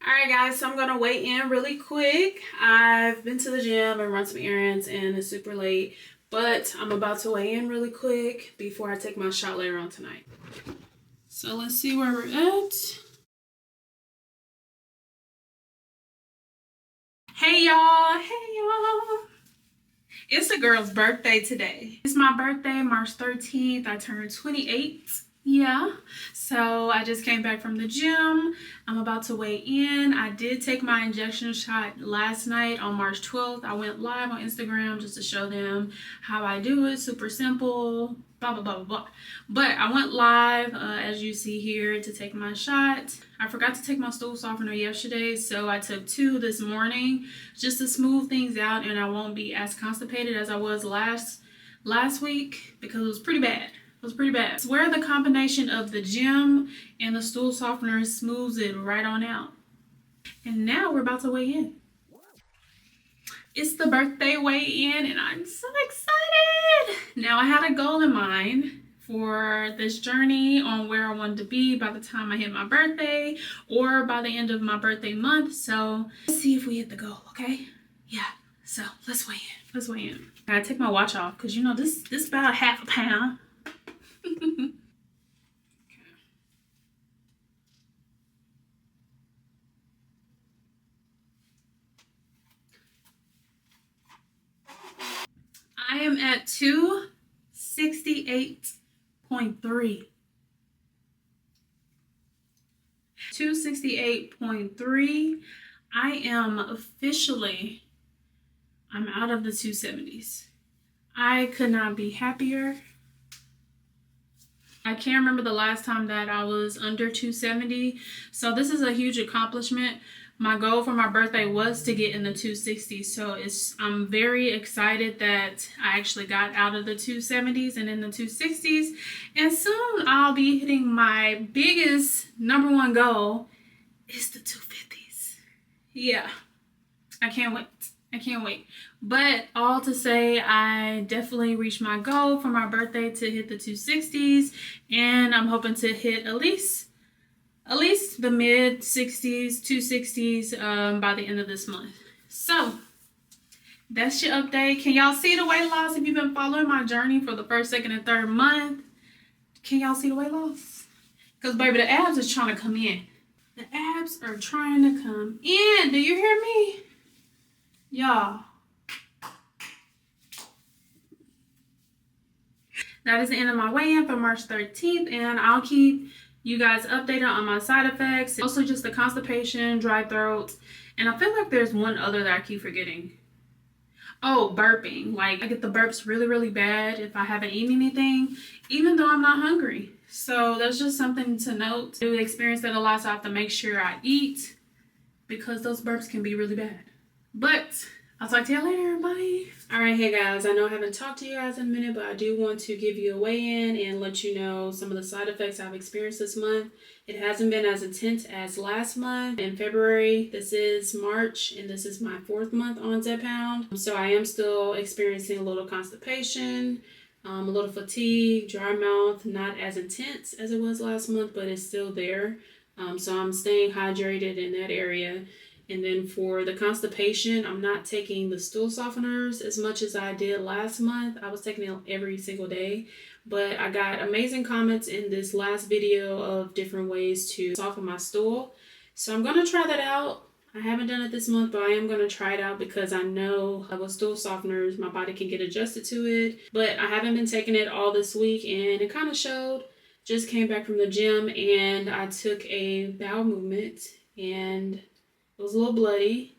Alright guys, so I'm gonna weigh in really quick. I've been to the gym and run some errands and it's super late, but I'm about to weigh in really quick before I take my shot later on tonight. So let's see where we're at. Hey y'all, it's the girl's birthday today. It's my birthday, March 13th. I turned 28. Yeah, so I just came back from the gym. I'm about to weigh in. I did take my injection shot last night on March 12th. I went live on Instagram just to show them how I do it. Super simple, blah, blah, blah, blah, blah. But I went live, as you see here, to take my shot. I forgot to take my stool softener yesterday, so I took 2 this morning just to smooth things out and I won't be as constipated as I was last week because it was pretty bad. It's where the combination of the gym and the stool softener smooths it right on out. And now we're about to weigh in. It's the birthday weigh-in and I'm so excited. Now I had a goal in mind for this journey on where I wanted to be by the time I hit my birthday or by the end of my birthday month. So let's see if we hit the goal, okay? Yeah, so let's weigh in. I gotta take my watch off because you know this is about half a pound. I am at 268.3. 268.3. I am officially, I'm out of the 270s. I could not be happier. I can't remember the last time that I was under 270. So this is a huge accomplishment. My goal for my birthday was to get in the 260s. So I'm very excited that I actually got out of the 270s and in the 260s. And soon I'll be hitting my biggest #1 goal is the 250s. Yeah, I can't wait. But all to say, I definitely reached my goal for my birthday to hit the 260s, and I'm hoping to hit at least the mid 60s, 260s by the end of this month. So that's your update. Can y'all see the weight loss if you've been following my journey for the first, second, and third month? Can y'all see the weight loss? Because baby, the abs is trying to come in. The abs are trying to come in. Do you hear me? Y'all. That is the end of my weigh-in for March 13th, and I'll keep you guys updated on my side effects. Also just the constipation, dry throat, and I feel like there's one other that I keep forgetting. Oh, burping. Like, I get the burps really, really bad if I haven't eaten anything, even though I'm not hungry. So that's just something to note. I experience that a lot, so I have to make sure I eat because those burps can be really bad. But I'll talk to you later. Bye. All right, hey guys, I know I haven't talked to you guys in a minute, but I do want to give you a weigh-in and let you know some of the side effects I've experienced this month. It hasn't been as intense as last month. In February, this is March, and this is my 4th month on Zepbound. So I am still experiencing a little constipation, a little fatigue, dry mouth, not as intense as it was last month, but it's still there. So I'm staying hydrated in that area. And then for the constipation, I'm not taking the stool softeners as much as I did last month. I was taking it every single day. But I got amazing comments in this last video of different ways to soften my stool. So I'm going to try that out. I haven't done it this month, but I am going to try it out because I know with stool softeners, my body can get adjusted to it. But I haven't been taking it all this week, and it kind of showed. Just came back from the gym, and I took a bowel movement, and it was a little bloody.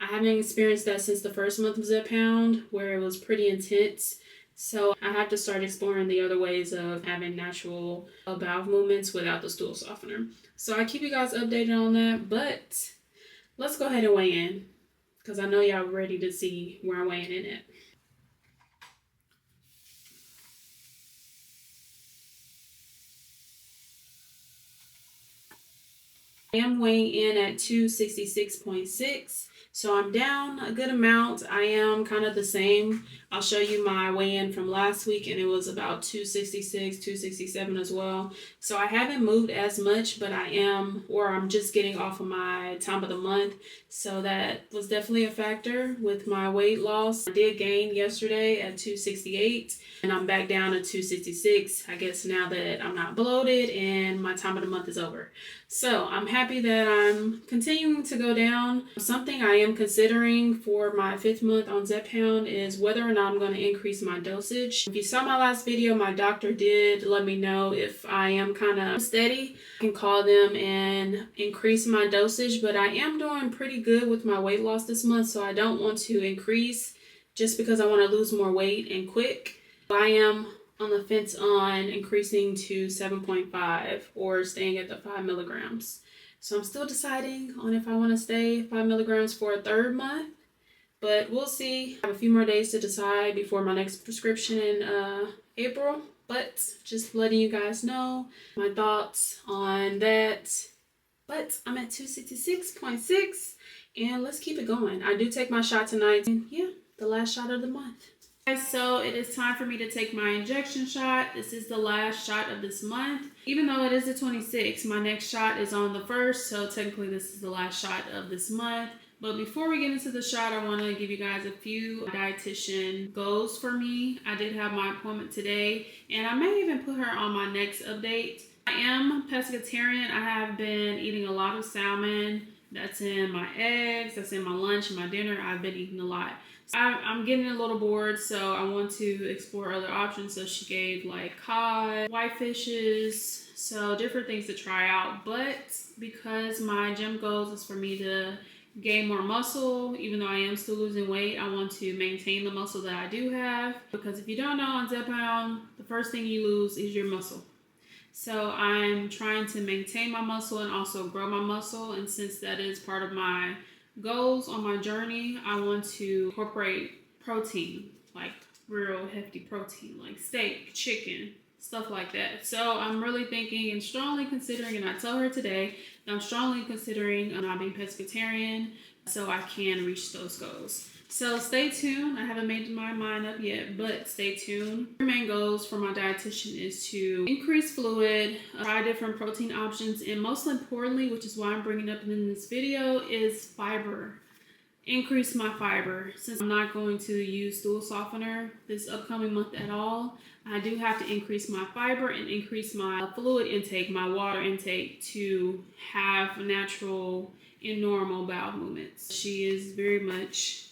I haven't experienced that since the first month of Zepbound, where it was pretty intense. So I have to start exploring the other ways of having natural bowel movements without the stool softener. So I keep you guys updated on that, but let's go ahead and weigh in because I know y'all ready to see where I'm weighing in at. I am weighing in at 266.6. So I'm down a good amount. I am kind of the same. I'll show you my weigh-in from last week, and it was about 266, 267 as well. So I haven't moved as much, but I'm just getting off of my time of the month. So that was definitely a factor with my weight loss. I did gain yesterday at 268, and I'm back down to 266. I guess now that I'm not bloated and my time of the month is over. So I'm happy that I'm continuing to go down. Something I am considering for my 5th month on Zepbound is whether or not I'm going to increase my dosage. If you saw my last video, my doctor did let me know if I am kind of steady, I can call them and increase my dosage, but I am doing pretty good with my weight loss this month, so I don't want to increase just because I want to lose more weight and quick. I am on the fence on increasing to 7.5 or staying at the 5 milligrams. So I'm still deciding on if I want to stay 5 milligrams for a 3rd month, but we'll see. I have a few more days to decide before my next prescription in April, but just letting you guys know my thoughts on that. But I'm at 266.6 and let's keep it going. I do take my shot tonight, and yeah, the last shot of the month. So it is time for me to take my injection shot. This is the last shot of this month. Even though it is the 26th, my next shot is on the 1st, so technically this is the last shot of this month. But before we get into the shot, I want to give you guys a few dietitian goals for me. I did have my appointment today, and I may even put her on my next update. I am pescatarian. I have been eating a lot of salmon. That's in my eggs, that's in my lunch and my dinner. I've been eating a lot. I'm getting a little bored, so I want to explore other options. So she gave like cod, white fishes, so different things to try out. But because my gym goals is for me to gain more muscle, even though I am still losing weight, I want to maintain the muscle that I do have. Because if you don't know, on Zepbound, the first thing you lose is your muscle. So I'm trying to maintain my muscle and also grow my muscle. And since that is part of my goals on my journey, I want to incorporate protein, like real hefty protein, like steak, chicken, stuff like that. So I'm really thinking and strongly considering, and I told her today that I'm strongly considering not being pescatarian so I can reach those goals. So stay tuned. I haven't made my mind up yet, but stay tuned. My main goals for my dietitian is to increase fluid, try different protein options, and most importantly, which is why I'm bringing up in this video, is fiber. Increase my fiber. Since I'm not going to use stool softener this upcoming month at all, I do have to increase my fiber and increase my fluid intake, my water intake, to have natural and normal bowel movements. She is very much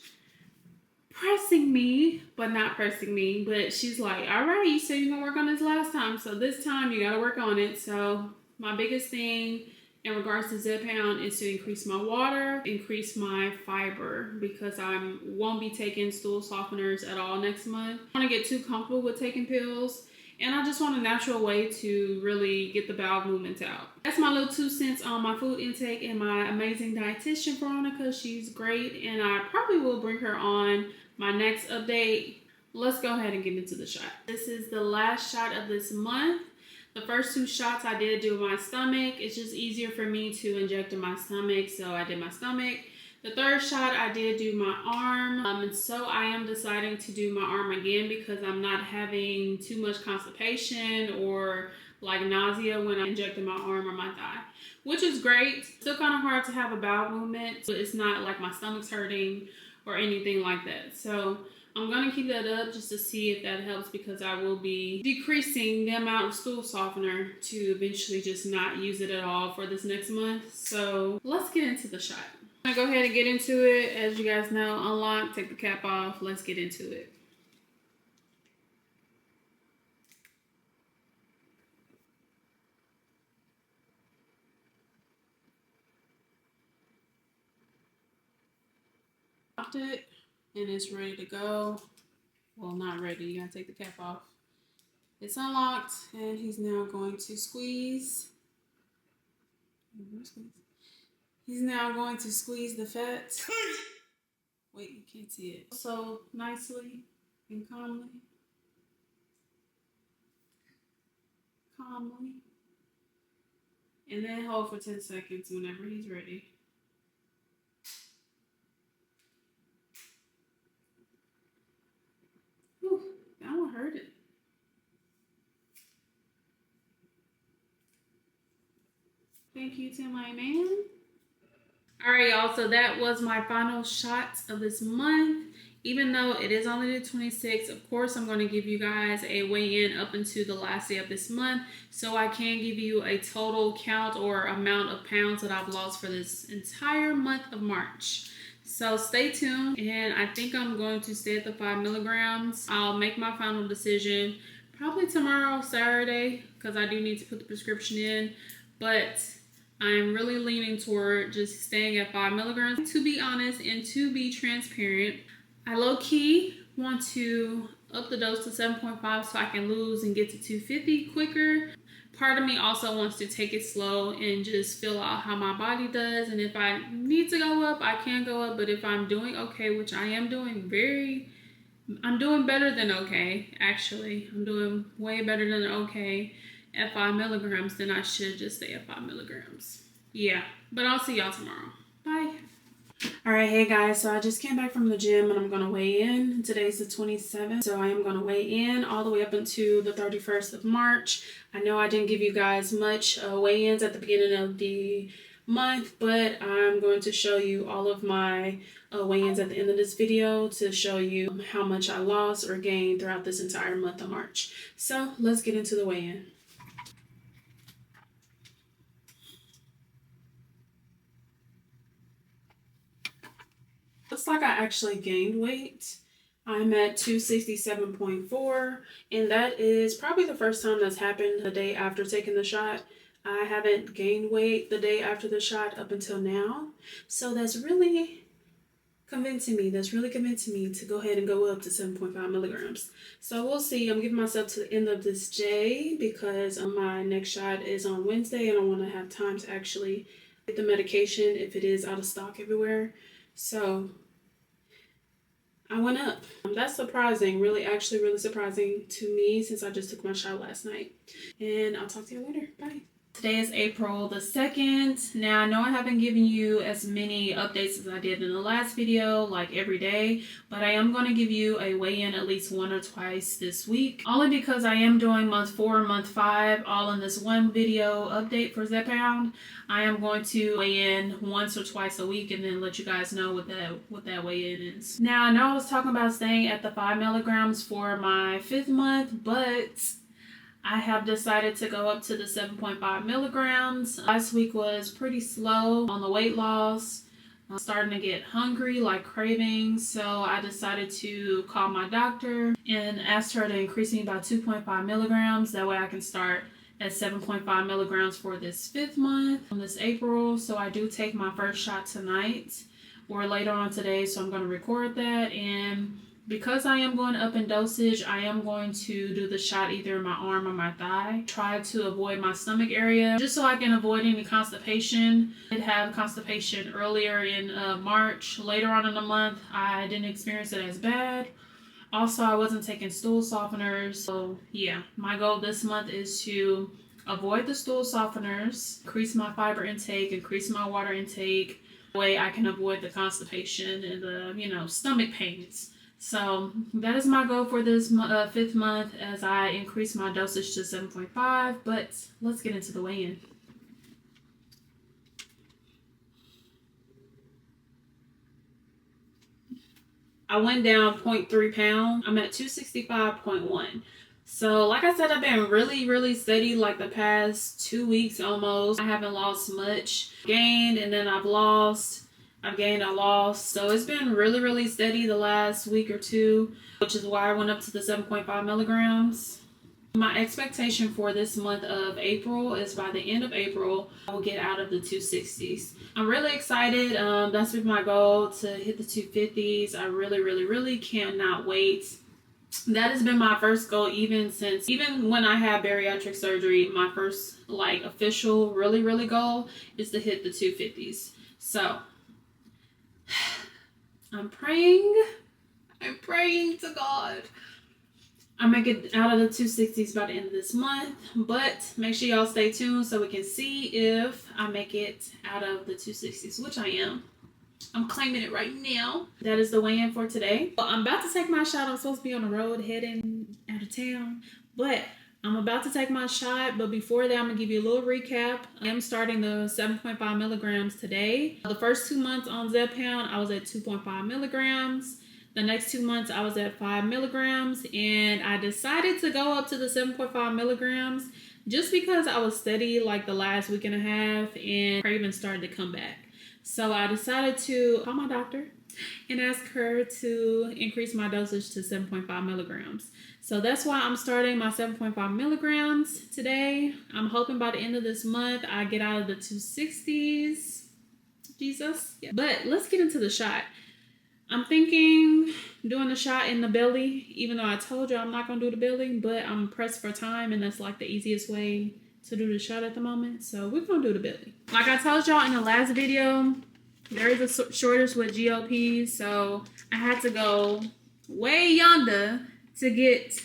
pressing me, but not pressing me, but she's like, all right, you said you're gonna work on this last time, so this time you gotta work on it. So my biggest thing in regards to Zepbound is to increase my water, increase my fiber, because I won't be taking stool softeners at all next month. I don't want to get too comfortable with taking pills, and I just want a natural way to really get the bowel movements out. That's my little 2 cents on my food intake and my amazing dietitian, Veronica. She's great, and I probably will bring her on my next update. Let's go ahead and get into the shot. This is the last shot of this month. The first 2 shots I did do my stomach. It's just easier for me to inject in my stomach, so I did my stomach. The 3rd shot I did do my arm, and so I am deciding to do my arm again because I'm not having too much constipation or like nausea when I injected my arm or my thigh, which is great. Still kind of hard to have a bowel movement, but it's not like my stomach's hurting or anything like that. So I'm gonna keep that up just to see if that helps, because I will be decreasing the amount of stool softener to eventually just not use it at all for this next month. So let's get into the shot. I'm gonna go ahead and get into it. As you guys know, unlock, take the cap off. Let's get into it. Locked it and it's ready to go. Well, not ready. You gotta take the cap off. It's unlocked, and he's now going to squeeze. He's now going to squeeze the fat. Wait, you can't see it. So nicely and calmly. And then hold for 10 seconds whenever he's ready. Thank you to my man. All right, y'all, so that was my final shot of this month. Even though it is only the 26th, of course, I'm going to give you guys a weigh-in up until the last day of this month, so I can give you a total count or amount of pounds that I've lost for this entire month of March. So stay tuned, and I think I'm going to stay at the 5 milligrams. I'll make my final decision probably tomorrow, Saturday, because I do need to put the prescription in, but I'm really leaning toward just staying at 5 milligrams. To be honest and to be transparent, I low-key want to up the dose to 7.5 so I can lose and get to 250 quicker. Part of me also wants to take it slow and just feel out how my body does. And if I need to go up, I can go up. But if I'm doing okay, which I am doing I'm doing better than okay, actually. I'm doing way better than okay at 5 milligrams, then I should just stay at 5 milligrams. Yeah, but I'll see y'all tomorrow. Bye. All right, hey guys, so I just came back from the gym and I'm gonna weigh in. Today's the 27th, so I am gonna weigh in all the way up until the 31st of March. I know I didn't give you guys much weigh-ins at the beginning of the month, but I'm going to show you all of my weigh-ins at the end of this video to show you how much I lost or gained throughout this entire month of March. So let's get into the weigh-in. Looks like I actually gained weight. I'm at 267.4, and that is probably the first time that's happened the day after taking the shot. I haven't gained weight the day after the shot up until now. So that's really convincing me. That's really convincing me to go ahead and go up to 7.5 milligrams. So we'll see. I'm giving myself to the end of this day because my next shot is on Wednesday and I want to have time to actually get the medication if it is out of stock everywhere. So I went up. That's surprising, actually really surprising to me since I just took my shot last night. And I'll talk to you later. Bye. Today is April the 2nd. Now, I know I haven't given you as many updates as I did in the last video, like every day, but I am going to give you a weigh-in at least 1 or twice this week, only because I am doing month 4 and month 5 all in this one video update for Zepbound. I am going to weigh in once or twice a week and then let you guys know what that weigh-in is. Now, I know I was talking about staying at the 5 milligrams for my 5th month, but I have decided to go up to the 7.5 milligrams. Last week was pretty slow on the weight loss. I'm starting to get hungry, like cravings, so I decided to call my doctor and asked her to increase me by 2.5 milligrams. That way I can start at 7.5 milligrams for this 5th month on this April. So I do take my first shot tonight or later on today, so I'm going to record that. And because I am going up in dosage, I am going to do the shot either in my arm or my thigh. Try to avoid my stomach area just so I can avoid any constipation. I did have constipation earlier in March. Later on in the month, I didn't experience it as bad. Also, I wasn't taking stool softeners. So yeah, my goal this month is to avoid the stool softeners, increase my fiber intake, increase my water intake. That way I can avoid the constipation and the, stomach pains. So that is my goal for this 5th month as I increase my dosage to 7.5, but let's get into the weigh-in. I went down 0.3 pounds. I'm at 265.1. So like I said, I've been really steady like the past 2 weeks almost. I haven't lost much. Gained and then I've lost. I've gained, I lost. So it's been really steady the last week or two, which is why I went up to the 7.5 milligrams. My expectation for this month of April is by the end of April, I will get out of the 260s. I'm really excited. That's been my goal, to hit the 250s. I really cannot wait. That has been my first goal even when I had bariatric surgery. My first official really goal is to hit the 250s. So I'm praying to God I make it out of the 260s by the end of this month, but make sure y'all stay tuned so we can see if I make it out of the 260s, which I am. I'm claiming it right now. That is the weigh-in for today. Well, I'm about to take my shot. I'm supposed to be on the road heading out of town, but I'm about to take my shot, but before that, I'm gonna give you a little recap. I am starting the 7.5 milligrams today. The first 2 months on Zepbound, I was at 2.5 milligrams. The next 2 months, I was at 5 milligrams, and I decided to go up to the 7.5 milligrams just because I was steady like the last week and a half, and cravings started to come back. So I decided to call my doctor and ask her to increase my dosage to 7.5 milligrams. So that's why I'm starting my 7.5 milligrams today. I'm hoping by the end of this month I get out of the 260s. Jesus. Yeah. But let's get into the shot. I'm thinking doing the shot in the belly, even though I told you I'm not going to do the belly, but I'm pressed for time, and that's like the easiest way to do the shot at the moment. So we're going to do the belly. Like I told y'all in the last video, there is a shortage with GLPs, so I had to go way yonder to get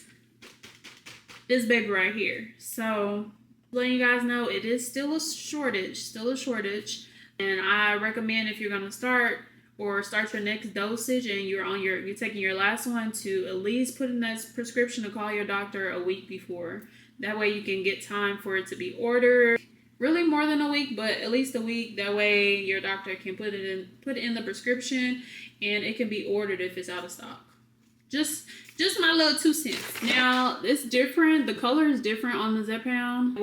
this baby right here. So letting you guys know, it is still a shortage, and I recommend if you're going to start your next dosage and you're taking your last one, to at least put in that prescription to call your doctor a week before. That way you can get time for it to be ordered. Really more than a week, but at least a week. That way your doctor can put it in the prescription, and it can be ordered if it's out of stock. Just my little 2 cents. Now it's different. The color is different on the Zepbound.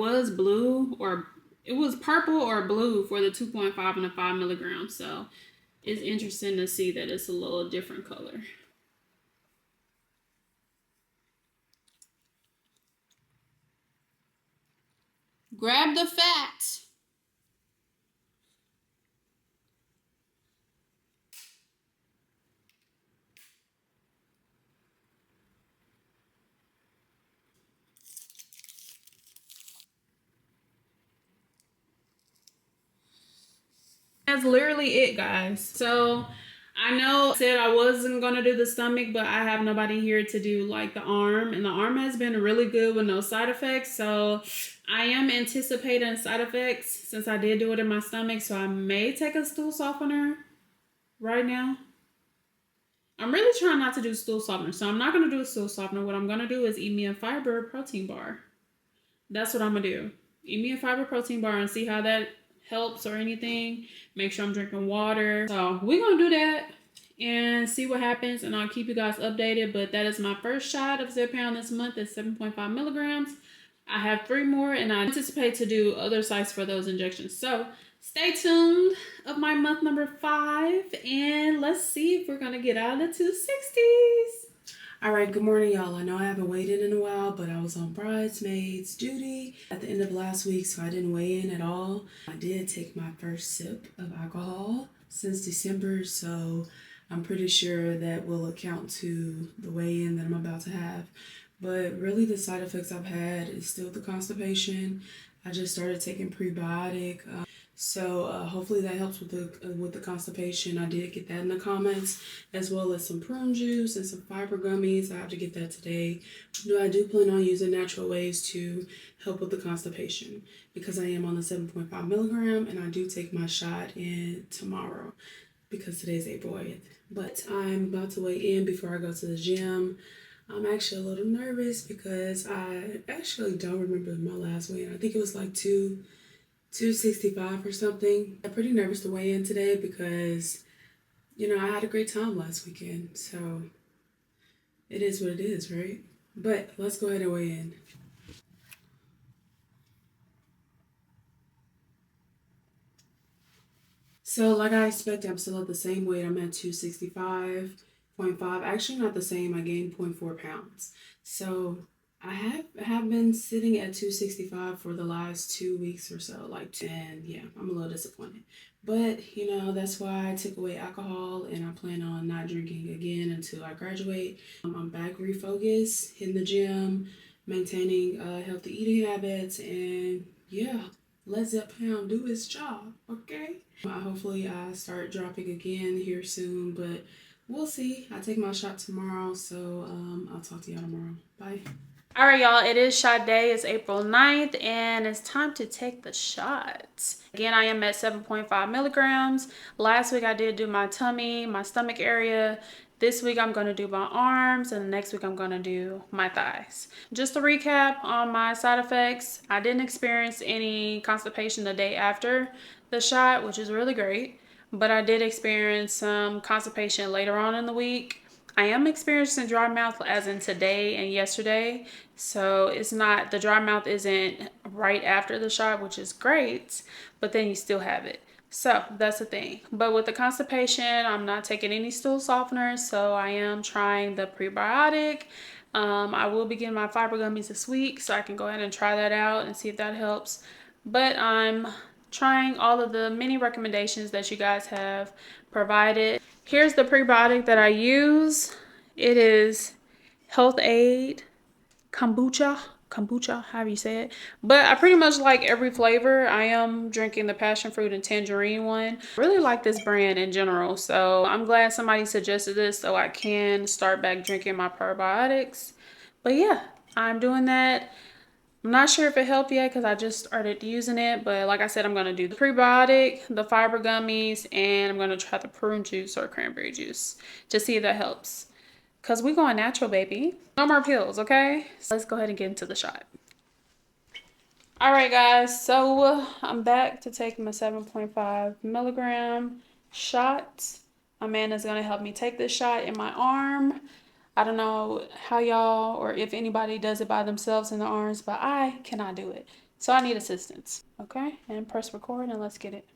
It was purple or blue for the 2.5 and the 5 milligrams. So it's interesting to see that it's a little different color. Grab the fat. That's literally it, guys. So I know I said I wasn't gonna do the stomach, but I have nobody here to do like the arm, and the arm has been really good with no side effects. So I am anticipating side effects since I did do it in my stomach. So I may take a stool softener right now. I'm really trying not to do stool softener, so I'm not gonna do a stool softener. What I'm gonna do is eat me a fiber protein bar. That's what I'm gonna do. Eat me a fiber protein bar and see how that helps or anything. Make sure I'm drinking water. So we're gonna do that and see what happens, and I'll keep you guys updated. But that is my first shot of Zepbound this month at 7.5 milligrams. I have 3 more, and I anticipate to do other sites for those injections. So stay tuned of my month number 5, and let's see if we're gonna get out of the 260s. All right, good morning, y'all. I know I haven't weighed in a while, but I was on bridesmaids duty at the end of last week, so I didn't weigh in at all. I did take my first sip of alcohol since December, so I'm pretty sure that will account to the weigh-in that I'm about to have. But really the side effects I've had is still the constipation. I just started taking prebiotic. So hopefully that helps with the constipation. I did get that in the comments, as well as some prune juice and some fiber gummies. I have to get that today. I do plan on using natural ways to help with the constipation because I am on the 7.5 milligram, and I do take my shot in tomorrow because today's April 8th. But I'm about to weigh in before I go to the gym. I'm actually a little nervous because I actually don't remember my last weigh-in. I think it was like 265 or something. I'm pretty nervous to weigh in today because, I had a great time last weekend. So it is what it is, right? But let's go ahead and weigh in. So like I expected, I'm still at the same weight. I'm at 265.5. Actually not the same. I gained 0.4 pounds. So I have been sitting at 265 for the last 2 weeks or so, and yeah, I'm a little disappointed. But, that's why I took away alcohol, and I plan on not drinking again until I graduate. I'm back refocused, hitting the gym, maintaining healthy eating habits, and yeah, let Zepbound do its job, okay? Hopefully I start dropping again here soon, but we'll see. I take my shot tomorrow, so I'll talk to y'all tomorrow. Bye. All right, y'all, it is shot day. It's April 9th, and it's time to take the shot. Again, I am at 7.5 milligrams. Last week, I did do my tummy, my stomach area. This week I'm going to do my arms, and the next week I'm going to do my thighs. Just to recap on my side effects, I didn't experience any constipation the day after the shot, which is really great, but I did experience some constipation later on in the week. I am experiencing dry mouth as in today and yesterday, so it's not, the dry mouth isn't right after the shot, which is great, but then you still have it. So that's the thing. But with the constipation, I'm not taking any stool softeners, so I am trying the prebiotic. I will be getting my fiber gummies this week, so I can go ahead and try that out and see if that helps. But I'm trying all of the many recommendations that you guys have provided. Here's the prebiotic that I use. It is Health Aid kombucha, however you say it. But I pretty much like every flavor. I am drinking the passion fruit and tangerine one. I really like this brand in general, so I'm glad somebody suggested this so I can start back drinking my probiotics. But yeah, I'm doing that. I'm not sure if it helped yet because I just started using it, but like I said, I'm going to do the prebiotic, the fiber gummies, and I'm going to try the prune juice or cranberry juice to see if that helps. Because we're going natural, baby. No more pills, okay? So let's go ahead and get into the shot. All right, guys. So I'm back to take my 7.5 milligram shot. My man is going to help me take this shot in my arm. I don't know how y'all or if anybody does it by themselves in the arms, but I cannot do it. So I need assistance, okay? And press record and let's get it.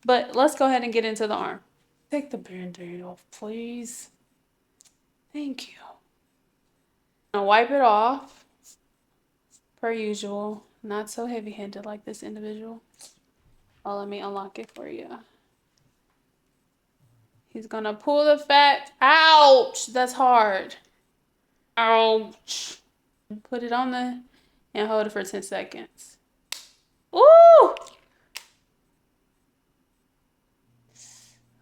But let's go ahead and get into the arm. Take the band-aid off, please. Thank you. Now wipe it off, per usual. Not so heavy-handed like this individual. Oh, let me unlock it for you. He's gonna pull the fat. Ouch! That's hard. Ouch. Put it on the and hold it for 10 seconds. Ooh!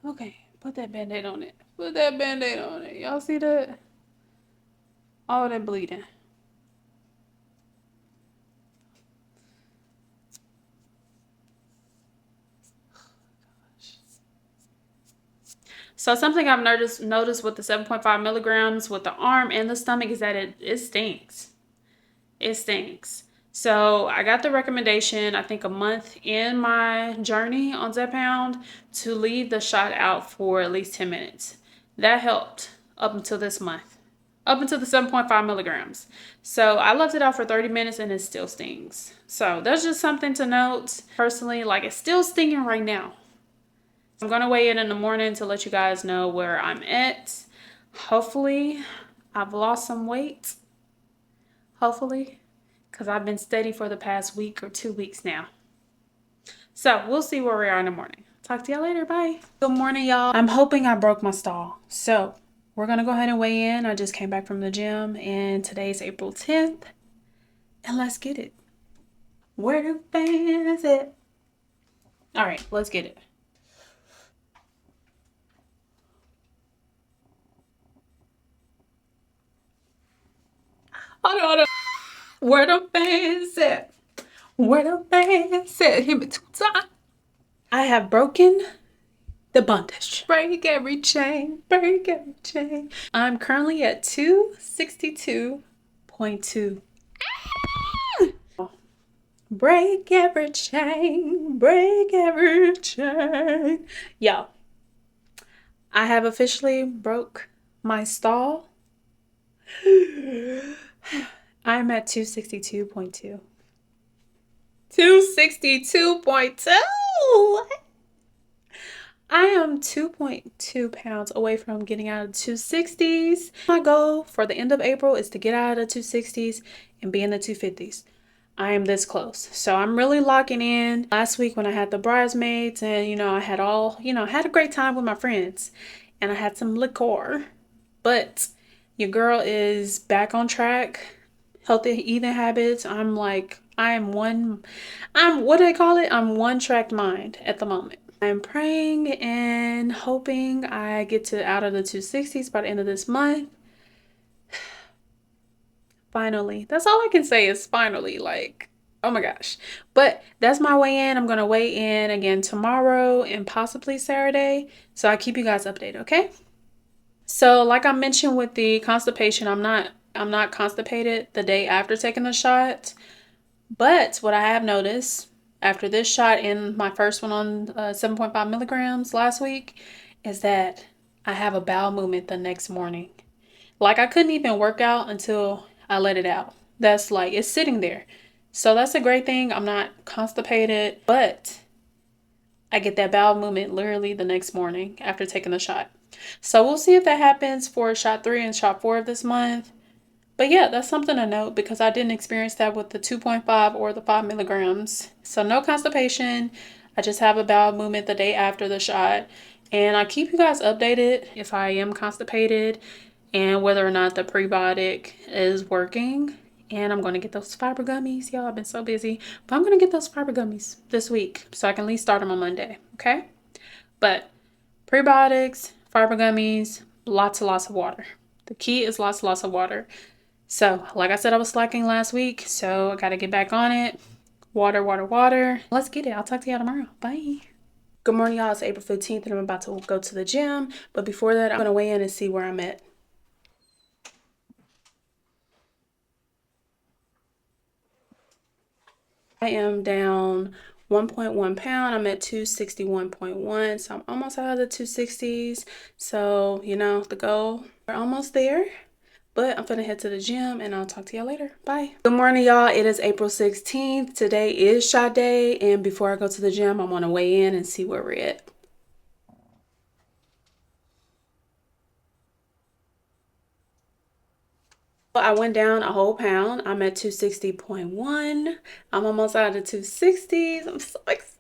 Okay, put that band-aid on it. Put that band-aid on it. Y'all see that? All that bleeding. So something I've noticed with the 7.5 milligrams with the arm and the stomach is that it stinks. It stinks. So I got the recommendation, I think a month in my journey on Zepbound, to leave the shot out for at least 10 minutes. That helped up until this month. Up until the 7.5 milligrams. So I left it out for 30 minutes and it still stings. So that's just something to note. Personally, like, it's still stinging right now. I'm going to weigh in the morning to let you guys know where I'm at. Hopefully, I've lost some weight. Hopefully, because I've been steady for the past week or 2 weeks now. So we'll see where we are in the morning. Talk to y'all later. Bye. Good morning, y'all. I'm hoping I broke my stall. So we're going to go ahead and weigh in. I just came back from the gym and today's April 10th. And let's get it. Where the fans at? All right, let's get it. Hold on. Where the fans at? Where the fans at? Hit me 2 times. I have broken the bondage. Break every chain. Break every chain. I'm currently at 262.2. Break every chain. Break every chain. Yo, I have officially broke my stall. I'm at 262.2. 262.2. I am 2.2 pounds away from getting out of the 260s. My goal for the end of April is to get out of the 260s and be in the 250s. I am this close. So I'm really locking in. Last week when I had the bridesmaids and, I had had a great time with my friends and I had some liquor, but your girl is back on track. Healthy eating habits. I'm one track mind at the moment. I'm praying and hoping I get to out of the 260s by the end of this month. Finally. That's all I can say is finally. Like, Oh my gosh. But that's my weigh in. I'm going to weigh in again tomorrow and possibly Saturday. So I'll keep you guys updated, okay? So like I mentioned with the constipation, I'm not constipated the day after taking the shot. But what I have noticed after this shot and my first one on 7.5 milligrams last week is that I have a bowel movement the next morning. Like I couldn't even work out until I let it out. That's like, it's sitting there. So that's a great thing. I'm not constipated, but I get that bowel movement literally the next morning after taking the shot. So we'll see if that happens for shot 3 and shot 4 of this month. But yeah, that's something to note because I didn't experience that with the 2.5 or the 5 milligrams. So no constipation. I just have a bowel movement the day after the shot. And I keep you guys updated if I am constipated and whether or not the prebiotic is working. And I'm going to get those fiber gummies. Y'all, I've been so busy. But I'm going to get those fiber gummies this week so I can at least start them on Monday. Okay? But prebiotics, fiber gummies, lots and lots of water. The key is lots and lots of water. So, like I said, I was slacking last week, so I got to get back on it. Water, water, water. Let's get it. I'll talk to y'all tomorrow. Bye. Good morning, y'all. It's April 15th, and I'm about to go to the gym. But before that, I'm going to weigh in and see where I'm at. I am down 1.1 pound. I'm at 261.1, so I'm almost out of the 260s. So, you know, the goal, we're almost there. But I'm gonna head to the gym and I'll talk to y'all later. Bye. Good morning, y'all. It is April 16th. Today is shot day. And before I go to the gym, I want to weigh in and see where we're at. I went down a whole pound. I'm at 260.1. I'm almost out of the 260s. I'm so excited.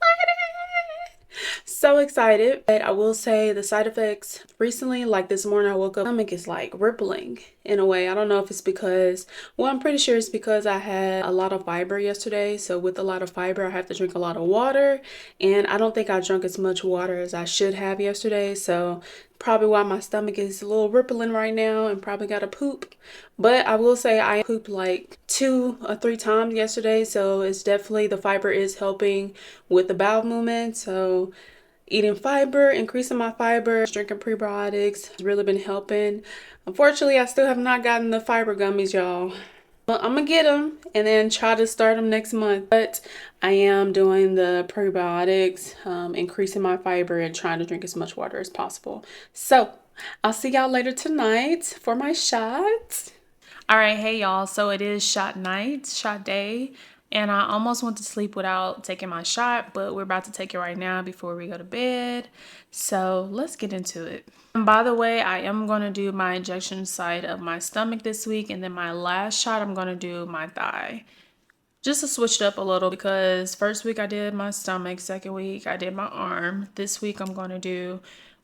So excited. But I will say the side effects recently, like this morning I woke up, my stomach is like rippling in a way. I don't know if it's because, well, I'm pretty sure it's because I had a lot of fiber yesterday. So with a lot of fiber, I have to drink a lot of water. And I don't think I drank as much water as I should have yesterday. So probably why my stomach is a little rippling right now and probably got to poop. But I will say I pooped like 2 or 3 times yesterday. So it's definitely, the fiber is helping with the bowel movement. So eating fiber, increasing my fiber, drinking prebiotics has really been helping. Unfortunately, I still have not gotten the fiber gummies, y'all. Well, I'm gonna get them and then try to start them next month. But I am doing the prebiotics, increasing my fiber and trying to drink as much water as possible. So I'll see y'all later tonight for my shot. All right, hey y'all. So it is shot night, shot day. And I almost went to sleep without taking my shot, but we're about to take it right now before we go to bed. So let's get into it. And by the way, I am going to do my injection site of my stomach this week. And then my last shot, I'm going to do my thigh. Just to switch it up a little because first week I did my stomach, second week I did my arm. This week I'm going to do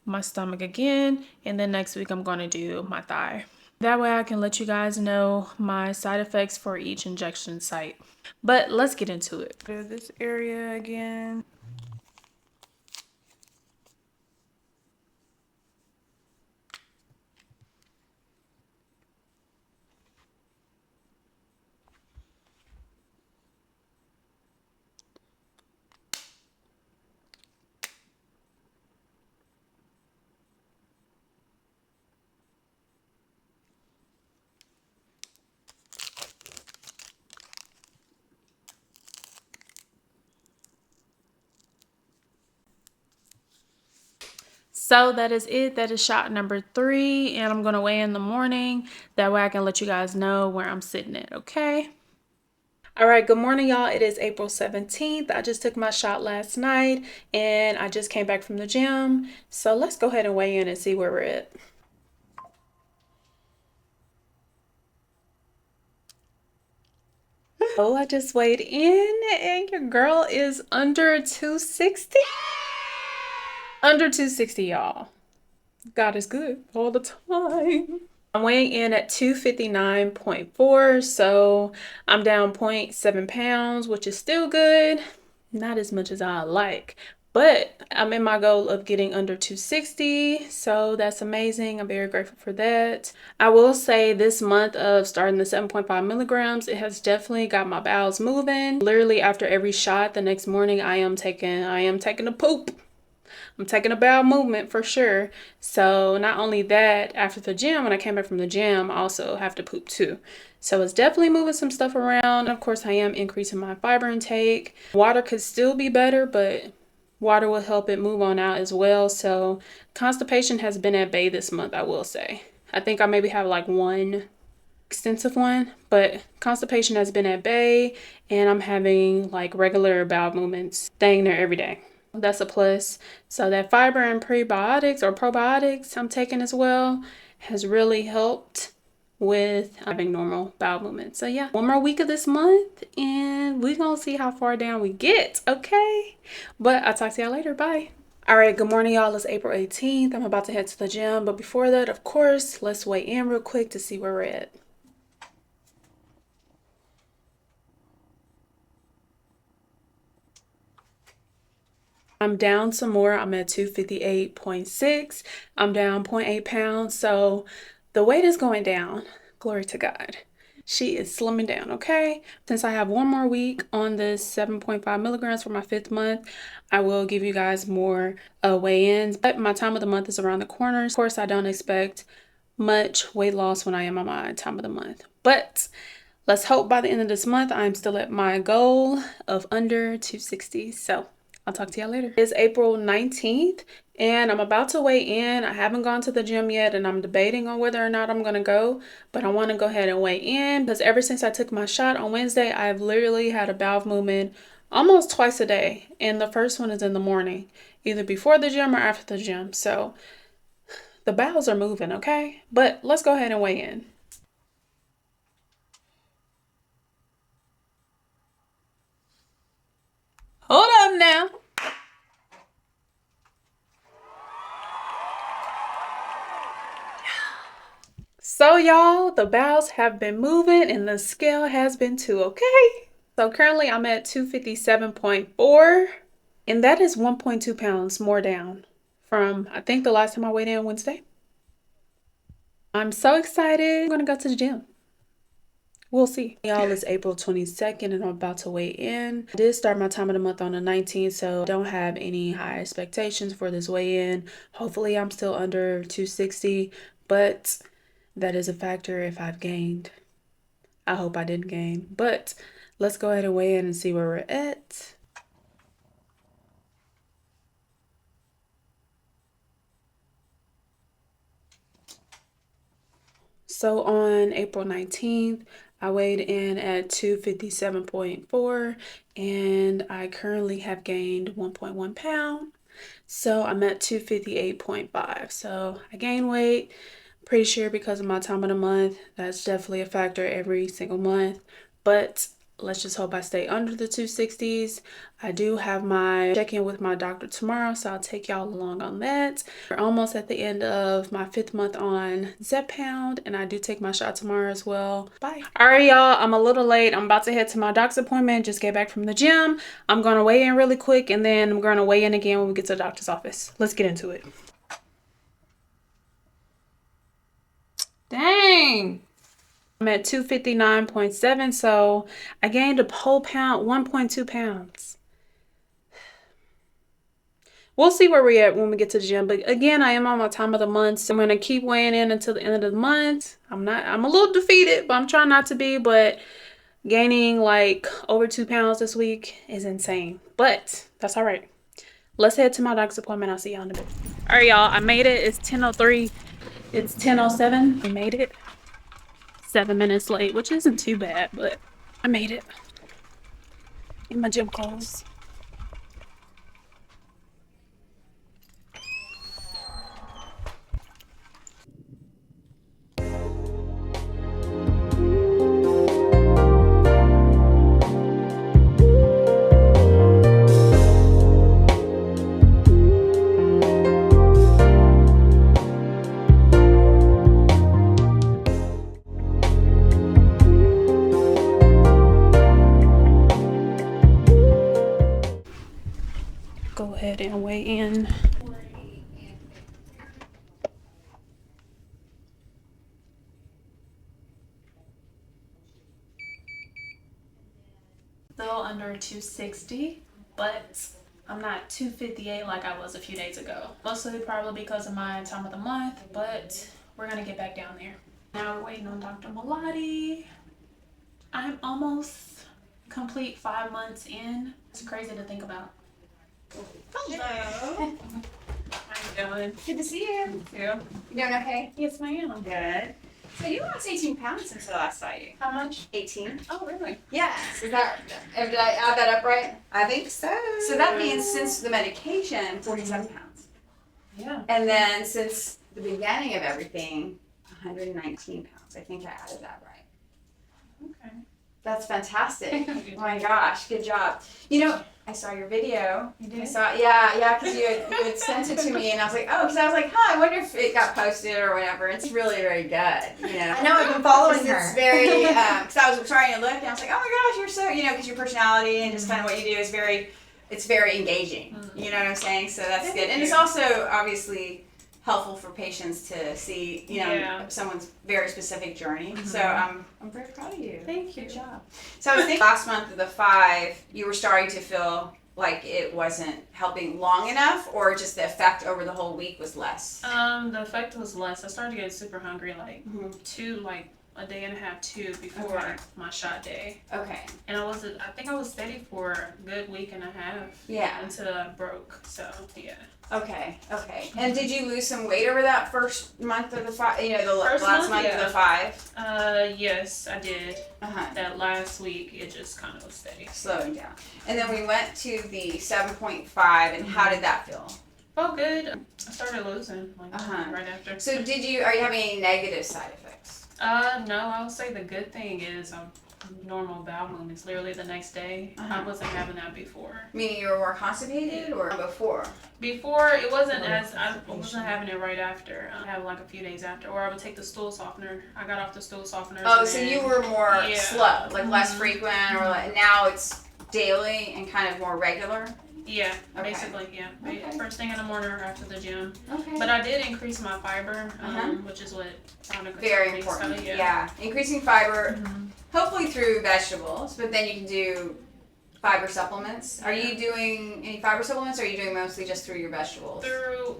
my stomach again. And then next week I'm going to do my thigh. That way I can let you guys know my side effects for each injection site. But let's get into it. This area again. So that is it. That is shot number 3. And I'm going to weigh in the morning. That way I can let you guys know where I'm sitting at, okay? All right, good morning, y'all. It is April 17th. I just took my shot last night and I just came back from the gym. So let's go ahead and weigh in and see where we're at. Oh, I just weighed in and your girl is under 260. Under 260, y'all. God is good all the time. I'm weighing in at 259.4, so I'm down 0.7 pounds, which is still good. Not as much as I like, But I'm in my goal of getting under 260, so that's amazing. I'm very grateful for that. I will say this month of starting the 7.5 milligrams, it has definitely got my bowels moving. Literally after every shot the next morning, I am taking a poop. I'm taking a bowel movement for sure. So not only that, after the gym, when I came back from the gym, I also have to poop too. So it's definitely moving some stuff around. Of course, I am increasing my fiber intake. Water could still be better, but water will help it move on out as well. So constipation has been at bay this month, I will say. I think I maybe have like one extensive one, but constipation has been at bay, and I'm having like regular bowel movements staying there every day. That's a plus. So that fiber and prebiotics or probiotics I'm taking as well has really helped with having normal bowel movements. So yeah, one more week of this month and we're gonna see how far down we get, okay? But I'll talk to y'all later. Bye. All right, good morning, y'all. It's April 18th. I'm about to head to the gym, but before that, of course, let's weigh in real quick to see where we're at. I'm down some more. I'm at 258.6. I'm down 0.8 pounds. So the weight is going down. Glory to God. She is slimming down, okay? Since I have one more week on this 7.5 milligrams for my 5th month, I will give you guys more weigh-ins. But my time of the month is around the corner. Of course, I don't expect much weight loss when I am on my time of the month. But let's hope by the end of this month, I'm still at my goal of under 260. So I'll talk to y'all later. It's April 19th and I'm about to weigh in. I haven't gone to the gym yet and I'm debating on whether or not I'm gonna go, but I wanna go ahead and weigh in because ever since I took my shot on Wednesday, I've literally had a bowel movement almost twice a day. And the first one is in the morning, either before the gym or after the gym. So the bowels are moving, okay? But let's go ahead and weigh in. Hold up now. So y'all, the bowels have been moving and the scale has been too, okay? So currently I'm at 257.4 and that is 1.2 pounds more down from, I think, the last time I weighed in Wednesday. I'm so excited. I'm gonna go to the gym. We'll see. Y'all, it's April 22nd and I'm about to weigh in. I did start my time of the month on the 19th, so I don't have any high expectations for this weigh-in. Hopefully I'm still under 260, but that is a factor if I've gained. I hope I didn't gain, but let's go ahead and weigh in and see where we're at. So on April 19th, I weighed in at 257.4 and I currently have gained 1.1 pound. So I'm at 258.5. So I gained weight, pretty sure because of my time of the month. That's definitely a factor every single month. But let's just hope I stay under the 260s. I do have my check-in with my doctor tomorrow, so I'll take y'all along on that. We're almost at the end of my 5th month on Zepbound, and I do take my shot tomorrow as well. Bye. All right, y'all, I'm a little late. I'm about to head to my doctor's appointment, just get back from the gym. I'm gonna weigh in really quick, and then I'm gonna weigh in again when we get to the doctor's office. Let's get into it. Dang. I'm at 259.7, so I gained a whole pound, 1.2 pounds. We'll see where we're at when we get to the gym. But again, I am on my time of the month, so I'm going to keep weighing in until the end of the month. I'm a little defeated, but I'm trying not to be. But gaining like over 2 pounds this week is insane. But that's all right. Let's head to my doctor's appointment. I'll see y'all in a bit. All right, y'all. I made it. It's 10:03. It's 10:07. I made it. 7 minutes late, which isn't too bad, but I made it in my gym clothes. little under 260, but I'm not 258 like I was a few days ago. Mostly probably because of my time of the month, but we're gonna get back down there. Now we're waiting on Dr. Malati. I'm almost complete 5 months in. It's crazy to think about. Hello. How you doing? Good to see you. Yeah. You doing okay? Yes, ma'am. Good. So you lost 18 pounds since the last saw you. How much? 18. Oh, really? Yes. Is that, did I add that up right? I think so. So that means since the medication, 47 pounds. Yeah. And then since the beginning of everything, 119 pounds. I think I added that right. Okay. That's fantastic. Oh my gosh, good job. You know, I saw your video. You did? I saw, yeah, because you had sent it to me, and I was like, oh, because I was like, I wonder if it got posted or whatever. It's really very good. You know, I know, I've been following her. It's very, because I was trying to look, and I was like, oh my gosh, you're so, because your personality and just kind of what you do is it's very engaging. You know what I'm saying? So that's good, and it's also obviously helpful for patients to see, someone's very specific journey. So I'm very proud of you. Thank you. Good job. So I was thinking last month of the 5, you were starting to feel like it wasn't helping long enough, or just the effect over the whole week was less? The effect was less. I started getting super hungry, a day and a half, 2 before my shot day. Okay. And I think I was steady for a good week and a half. Yeah. Until I broke. So yeah. Okay. And did you lose some weight over that first month of the 5? The First last month yeah. of the 5? Yes, I did. Uh-huh. That last week, it just kind of was steady. Slowing down. And then we went to the 7.5, and how did that feel? Oh, good. I started losing right after. So are you having any negative side effects? No, I would say the good thing is normal bowel movements. Literally the next day. I wasn't having that before. Meaning you were more constipated, or before? Before, it wasn't I wasn't having it right after. I had a few days after, or I would take the stool softener. I got off the stool softener. Oh, so you were more slow, less frequent, or now it's daily and kind of more regular? Yeah, basically, yeah. Okay. First thing in the morning or after the gym. Okay. But I did increase my fiber, which is what very important. Yeah. Increasing fiber, hopefully through vegetables, but then you can do fiber supplements. Are you doing any fiber supplements, or are you doing mostly just through your vegetables? Through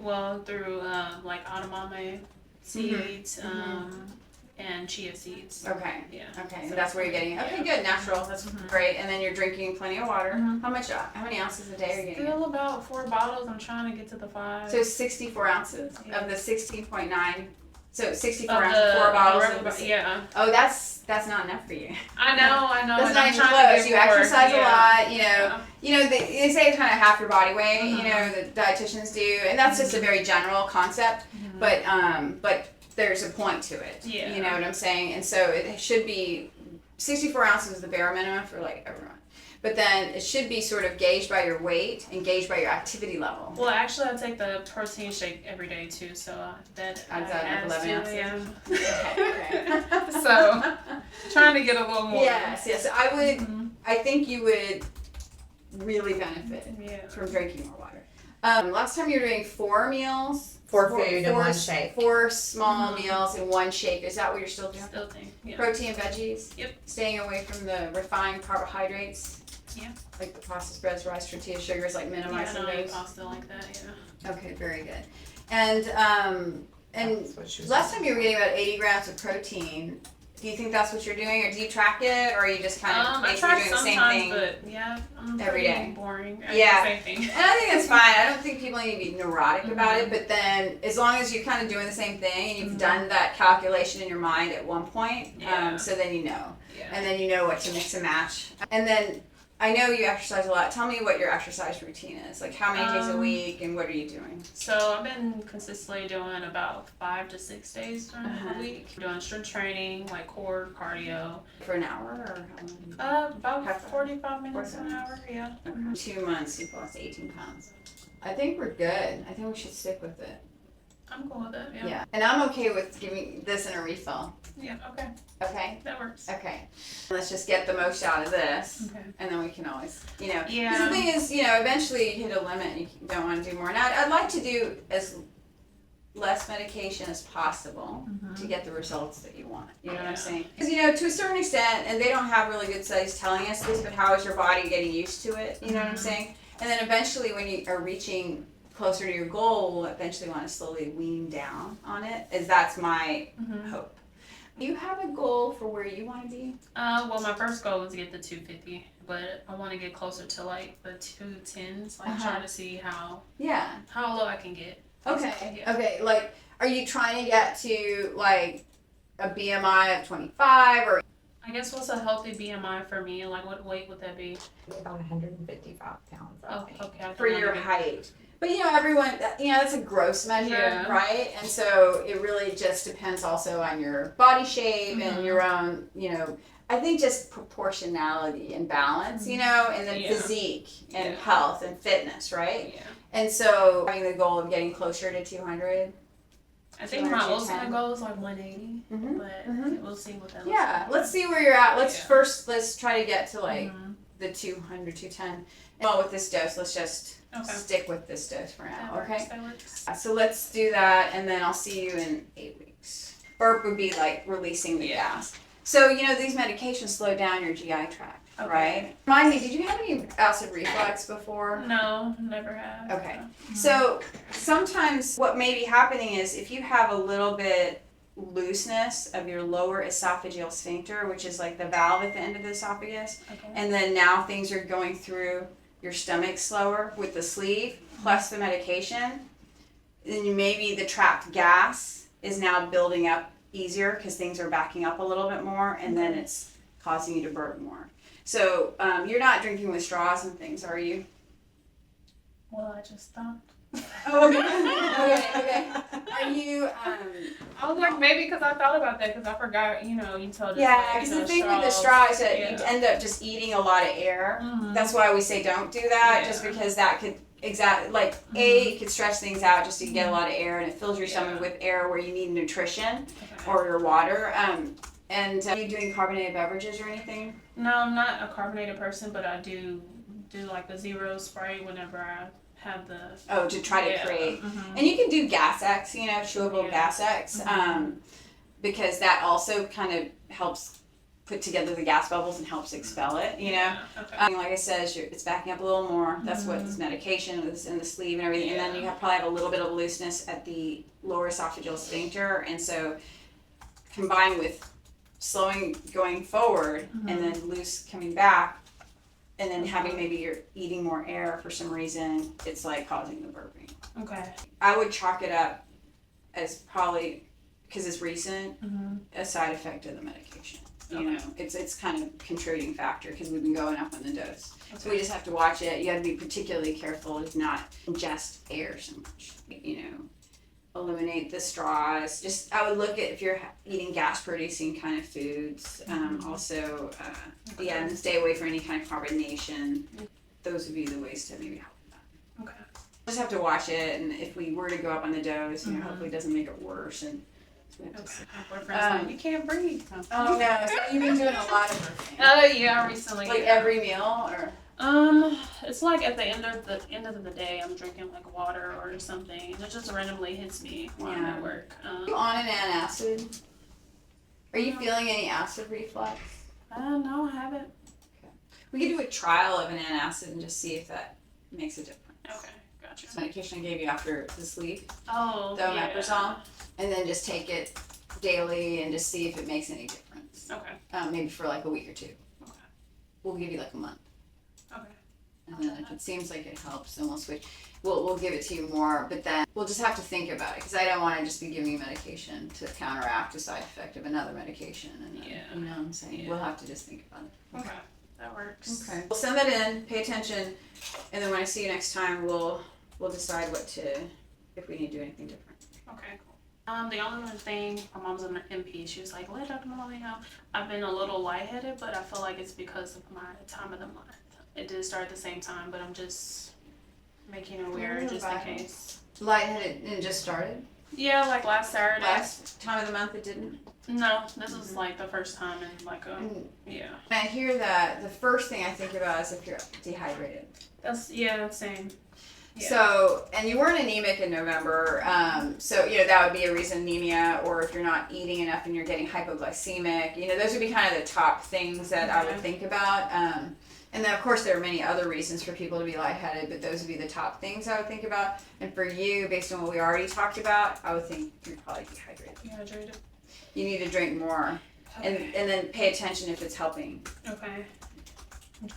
edamame seeds, and chia seeds. Okay. Yeah. Okay. So that's where you're getting it. Okay, good. Natural. That's great. And then you're drinking plenty of water. How many ounces a day are you getting? Still about 4 bottles. I'm trying to get to the 5. So 64 ounces of the 16.9. So 64 of ounces, 4 bottles. Yeah. Oh, that's not enough for you. I know. That's not even close. You exercise a lot. They say it's kind of half your body weight. The dietitians do, and that's just a very general concept. But there's a point to it. Yeah. You know what I'm saying? And so it should be 64 ounces is the bare minimum for everyone. But then it should be sort of gauged by your weight and gauged by your activity level. Well, actually, I take the protein shake every day too, so that adds up 11 ounces. Yeah. Okay. So trying to get a little more. Yes. I think you would really benefit from drinking more water. Last time you were doing 4 meals. 4 food and 1 shake. 4 small meals and 1 shake. Is that what you're still doing? Still doing, yeah. Protein and veggies? Yep. Staying away from the refined carbohydrates? Yeah. Like the pasta spreads, rice, tortilla, sugars, minimizing those. those? Pasta like that, yeah. Okay, very good. And last time you were getting about 80 grams of protein. Do you think that's what you're doing, or do you track it, or are you just kind of basically doing the same thing? But yeah, I'm every day? Boring. Yeah. Same thing. And I think that's fine. I don't think people need to be neurotic about it, but then as long as you're kind of doing the same thing and you've done that calculation in your mind at one point, so then you know. Yeah. And then you know what to mix and match. And then I know you exercise a lot. Tell me what your exercise routine is. How many days a week, and what are you doing? So I've been consistently doing about 5 to 6 days during the week. Doing strength training, core cardio. For an hour, or how long? About 45 minutes an hour, yeah. Okay. 2 months, you've lost 18 pounds. I think we're good. I think we should stick with it. I'm cool with it, yeah. Yeah. And I'm okay with giving this in a refill. Yeah, okay. Okay? That works. Okay. Let's just get the most out of this. Okay. And then we can always, Yeah. Because the thing is, eventually you hit a limit and you don't want to do more. And I'd like to do less medication as possible to get the results that you want. You know what I'm Yeah. saying? Because, to a certain extent, and they don't have really good studies telling us this, but how is your body getting used to it? You know what I'm saying? And then eventually when you are reaching closer to your goal, we'll eventually want to slowly wean down on it, as that's my hope. Do you have a goal for where you want to be? Well, my first goal was to get the 250, but I want to get closer to like the 210s, like trying to see how low I can get. Okay. Yeah. Okay. Like, are you trying to get to like a BMI of 25 or? I guess what's a healthy BMI for me? Like, what weight would that be? About 155 pounds. I think. Okay. For your height. But everyone, that's a gross measure, right? And so it really just depends also on your body shape and your own, I think just proportionality and balance, and then physique and health and fitness, right? Yeah. And so having the goal of getting closer to 200. I think my ultimate goal is like 180, but we'll see what that looks like. Yeah, let's see where you're at. Let's try to get to like the 200, 210. Well, with this dose, let's just stick with this dose for now, okay? That works. So let's do that, and then I'll see you in 8 weeks. Burp would be like releasing the gas. So, these medications slow down your GI tract, right? Remind me, did you have any acid reflux before? No, never have. Okay. So sometimes what may be happening is if you have a little bit looseness of your lower esophageal sphincter, which is like the valve at the end of the esophagus, and then now things are going through your stomach slower with the sleeve plus the medication, then maybe the trapped gas is now building up easier because things are backing up a little bit more, and then it's causing you to burp more. So you're not drinking with straws and things, are you? Well, I just stopped. Oh, okay. Are you? I was like, maybe because I thought about that because I forgot, you told us. Yeah, because the thing with the straw is that you end up just eating a lot of air. That's why we say don't do that, just because that could it could stretch things out just to get a lot of air, and it fills your stomach with air where you need nutrition or your water. And are you doing carbonated beverages or anything? No, I'm not a carbonated person, but I do like the zero Sprite whenever I have the... to try to create. And you can do Gas X, chewable Gas X, because that also kind of helps put together the gas bubbles and helps expel it, like I said, it's backing up a little more. That's what this medication is in the sleeve and everything. And then you probably have a little bit of looseness at the lower esophageal sphincter. And so combined with slowing going forward and then loose coming back, and then having maybe you're eating more air for some reason, it's like causing the burping. Okay. I would chalk it up as probably, because it's recent, a side effect of the medication. It's kind of contributing factor because we've been going up on the dose. So we just have to watch it. You have to be particularly careful to not ingest air so much. Eliminate the straws. I would look at if you're eating gas producing kind of foods. Also, and stay away from any kind of carbonation. Those would be the ways to maybe help that. Okay. Just have to watch it, and if we were to go up on the dose, hopefully it doesn't make it worse. And My boyfriend's like, you can't breathe. Oh no, so you've been doing a lot of burping. Oh yeah, recently. Like every meal, or? It's like at the end of the day, I'm drinking like water or something. It just randomly hits me while I'm at work. Are you on an antacid? Are you feeling any acid reflux? No, I haven't. Okay. We could do a trial of an antacid and just see if that makes a difference. Okay, gotcha. Medication I gave you after the sleep. Oh, the omeprazole, and then just take it daily and just see if it makes any difference. Okay. Maybe for like a week or two. Okay. We'll give you like a month. Okay. And then if it seems like it helps, then we'll switch. We'll give it to you more, but then we'll just have to think about it because I don't want to just be giving you medication to counteract a side effect of another medication. And then, you know what I'm saying? Yeah. We'll have to just think about it. Okay. That works. Okay. We'll send that in. Pay attention, and then when I see you next time, we'll decide if we need to do anything different. Okay, cool. The only other thing, my mom's an MP. She was like, let Dr. Molly know. I've been a little lightheaded, but I feel like it's because of my time of the month. It did start at the same time, but I'm just making it aware just in case. Lightheaded and just started? Yeah, like last Saturday. Last time of the month it didn't? No, this is like the first time in like a, yeah. When I hear that, the first thing I think about is if you're dehydrated. That's, same. Yeah. So, and you weren't anemic in November, so, you know, that would be a reason, anemia, or if you're not eating enough and you're getting hypoglycemic, you know, those would be kind of the top things that I would think about. And then, of course, there are many other reasons for people to be lightheaded, but those would be the top things I would think about. And for you, based on what we already talked about, I would think you're probably dehydrated. Dehydrated. You need to drink more, Okay. and then pay attention if it's helping. Okay.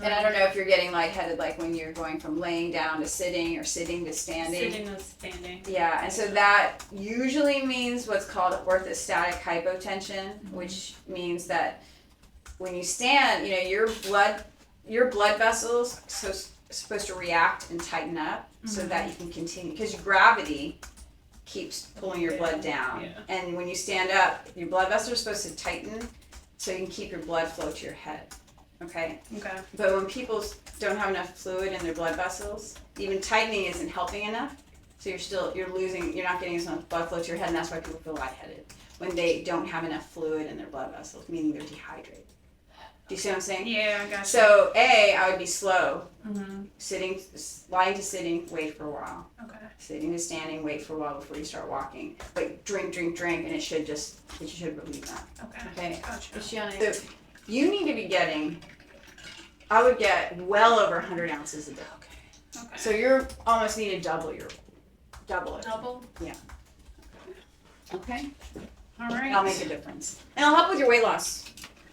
And I don't know if you're getting lightheaded, like when you're going from laying down to sitting or sitting to standing. Sitting to standing. Yeah, and so that usually means what's called orthostatic hypotension, which means that when you stand, you know, your blood vessels supposed to react and tighten up so that you can continue, because gravity keeps pulling your blood down. Yeah. And when you stand up, your blood vessels are supposed to tighten so you can keep your blood flow to your head. Okay? Okay. But when people don't have enough fluid in their blood vessels, even tightening isn't helping enough. So you're not getting as much blood flow to your head, and that's why people feel lightheaded when they don't have enough fluid in their blood vessels, meaning they're dehydrated. Do you see what I'm saying? Yeah, I got you. So I would be slow. Mm-hmm. Lying to sitting, wait for a while. Okay. Sitting to standing, wait for a while before you start walking. But drink, and it should relieve that. Okay? Gotcha. So you need to be getting, I would get well over 100 ounces a day. Okay. So you're almost need to double it. Double? Yeah. Okay? All right. That'll make a difference. And it'll help with your weight loss.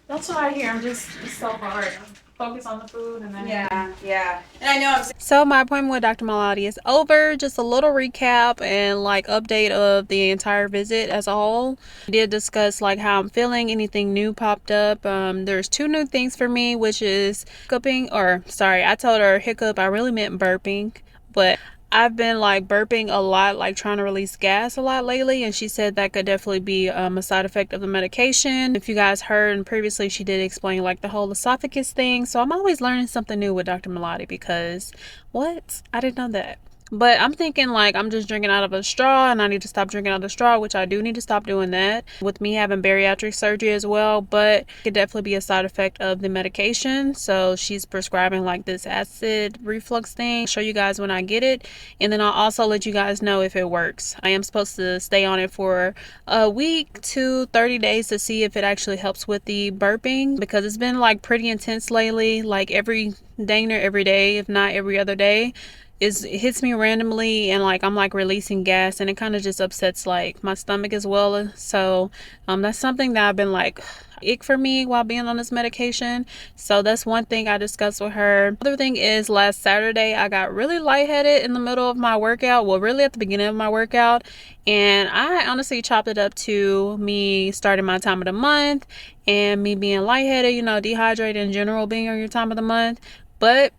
That's what I hear. It's so hard. Focus on the food and then. Yeah. And I know So my appointment with Dr. Malati is over. Just a little recap and like update of the entire visit as a whole. We did discuss like how I'm feeling. Anything new popped up. There's 2 new things for me, which is hiccuping, I told her hiccup. I really meant burping, but I've been like burping a lot, like trying to release gas a lot lately, and she said that could definitely be a side effect of the medication. If you guys heard, and previously she did explain like the whole esophagus thing, so I'm always learning something new with Dr. Malati because I didn't know that. But I'm thinking like I'm just drinking out of a straw and I need to stop drinking out of the straw, which I do need to stop doing that with me having bariatric surgery as well. But it could definitely be a side effect of the medication. So she's prescribing like this acid reflux thing. I'll show you guys when I get it. And then I'll also let you guys know if it works. I am supposed to stay on it for a week to 30 days to see if it actually helps with the burping, because it's been like pretty intense lately, like every day, if not every other day. It hits me randomly and like I'm like releasing gas, and it kind of just upsets like my stomach as well. So that's something that I've been like ick for me while being on this medication. So that's one thing I discussed with her. Other thing is, last Saturday I got really lightheaded in the middle of my workout, well really at the beginning of my workout, and I honestly chopped it up to me starting my time of the month and me being lightheaded, you know, dehydrated in general being on your time of the month. But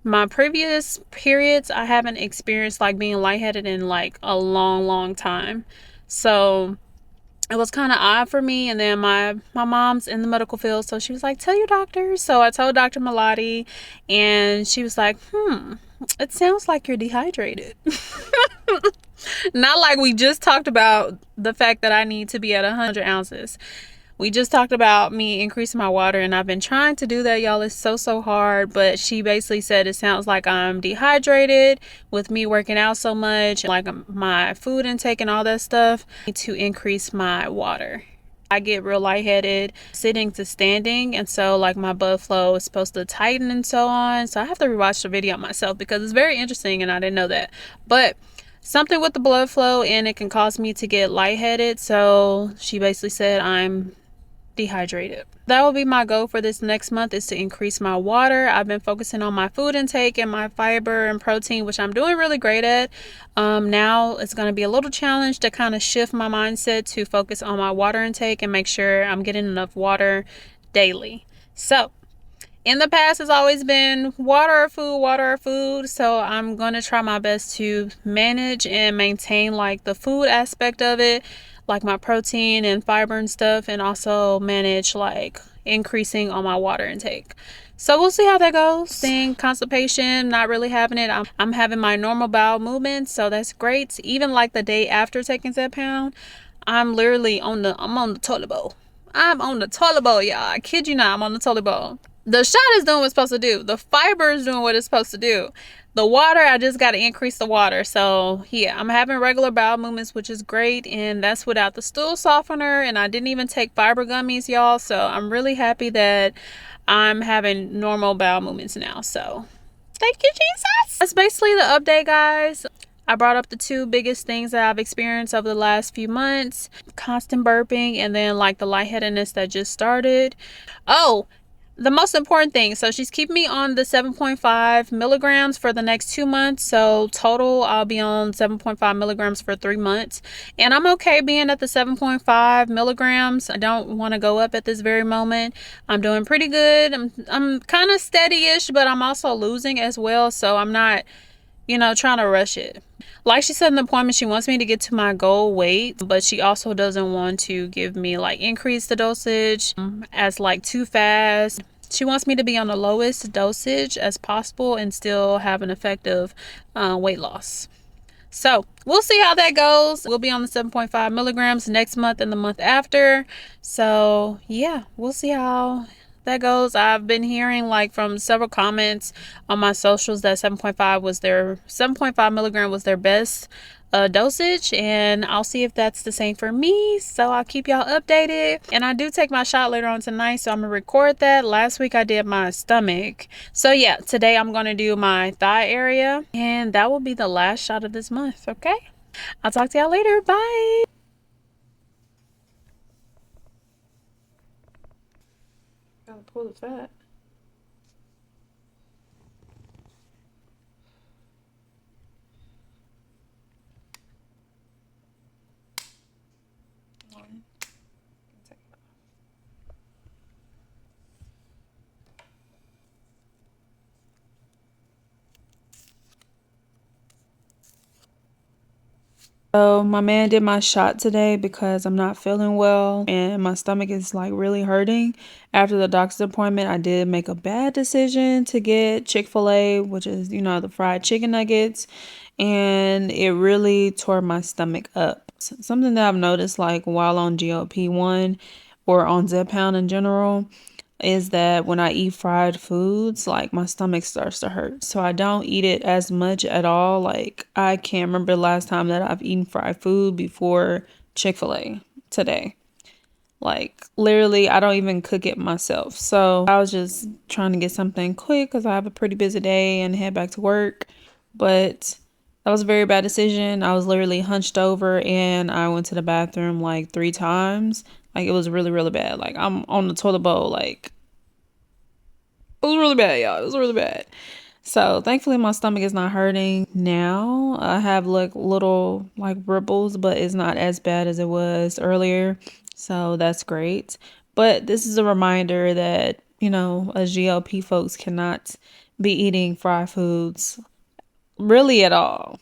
my previous periods, I haven't experienced like being lightheaded in like a long time. So it was kind of odd for me. And then my mom's in the medical field, so she was like, tell your doctor. So I told Dr. Malati, and she was like, it sounds like you're dehydrated. Not like we just talked about the fact that I need to be at 100 ounces. We just talked about me increasing my water, and I've been trying to do that, y'all. It's so hard. But she basically said it sounds like I'm dehydrated with me working out so much, like my food intake and all that stuff. I need to increase my water. I get real lightheaded sitting to standing, and so like my blood flow is supposed to tighten and so on. So I have to rewatch the video myself because it's very interesting and I didn't know that. But something with the blood flow, and it can cause me to get lightheaded. So she basically said I'm dehydrated. That will be my goal for this next month, is to increase my water. I've been focusing on my food intake and my fiber and protein, which I'm doing really great at. Now it's going to be a little challenge to kind of shift my mindset to focus on my water intake and make sure I'm getting enough water daily. So in the past, it's always been water or food. So I'm going to try my best to manage and maintain like the food aspect of it, like my protein and fiber and stuff, and also manage like increasing on my water intake. So we'll see how that goes. Seeing constipation, not really having it. I'm having my normal bowel movements, so that's great. Even like the day after taking Zepbound, I'm literally I'm on the toilet bowl. I'm on the toilet bowl, y'all. I kid you not, I'm on the toilet bowl. The shot is doing what it's supposed to do. The fiber is doing what it's supposed to do. The water, I just got to increase the water. So yeah, I'm having regular bowel movements, which is great. And that's without the stool softener. And I didn't even take fiber gummies, y'all. So I'm really happy that I'm having normal bowel movements now. So thank you, Jesus. That's basically the update, guys. I brought up the two biggest things that I've experienced over the last few months. Constant burping and then like the lightheadedness that just started. Oh, the most important thing, so she's keeping me on the 7.5 milligrams for the next 2 months. So total, I'll be on 7.5 milligrams for 3 months. And I'm okay being at the 7.5 milligrams. I don't want to go up at this very moment. I'm doing pretty good. I'm kind of steady-ish, but I'm also losing as well. So I'm not, you know, trying to rush it. Like she said in the appointment, she wants me to get to my goal weight, but she also doesn't want to give me like increase the dosage as like too fast. She wants me to be on the lowest dosage as possible and still have an effective weight loss. So we'll see how that goes. We'll be on the 7.5 milligrams next month and the month after. So yeah, we'll see how that goes. I've been hearing like from several comments on my socials that 7.5 milligram was their best dosage, and I'll see if that's the same for me. So I'll keep y'all updated. And I do take my shot later on tonight, so I'm gonna record that. Last week I did my stomach, so yeah, today I'm gonna do my thigh area, and that will be the last shot of this month. Okay, I'll talk to y'all later. Bye. Gotta pull the fat. So my man did my shot today because I'm not feeling well and my stomach is like really hurting. After the doctor's appointment, I did make a bad decision to get Chick-fil-A, which is, you know, the fried chicken nuggets, and it really tore my stomach up. Something that I've noticed like while on GLP-1 or on Zepbound in general is that when I eat fried foods, like my stomach starts to hurt. So I don't eat it as much at all. Like I can't remember the last time that I've eaten fried food before Chick-fil-A today. Like literally, I don't even cook it myself. So I was just trying to get something quick because I have a pretty busy day and head back to work. But that was a very bad decision. I was literally hunched over and I went to the bathroom like 3 times. Like it was really, really bad. Like I'm on the toilet bowl. Like it was really bad, y'all. It was really bad. So thankfully my stomach is not hurting now. I have like little like ripples, but it's not as bad as it was earlier. So that's great. But this is a reminder that, you know, as GLP folks cannot be eating fried foods really at all.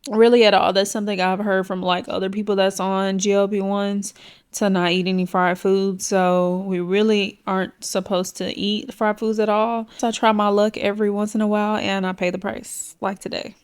Really at all. That's something I've heard from like other people that's on GLP-1s to not eat any fried foods. So we really aren't supposed to eat fried foods at all. So I try my luck every once in a while and I pay the price like today.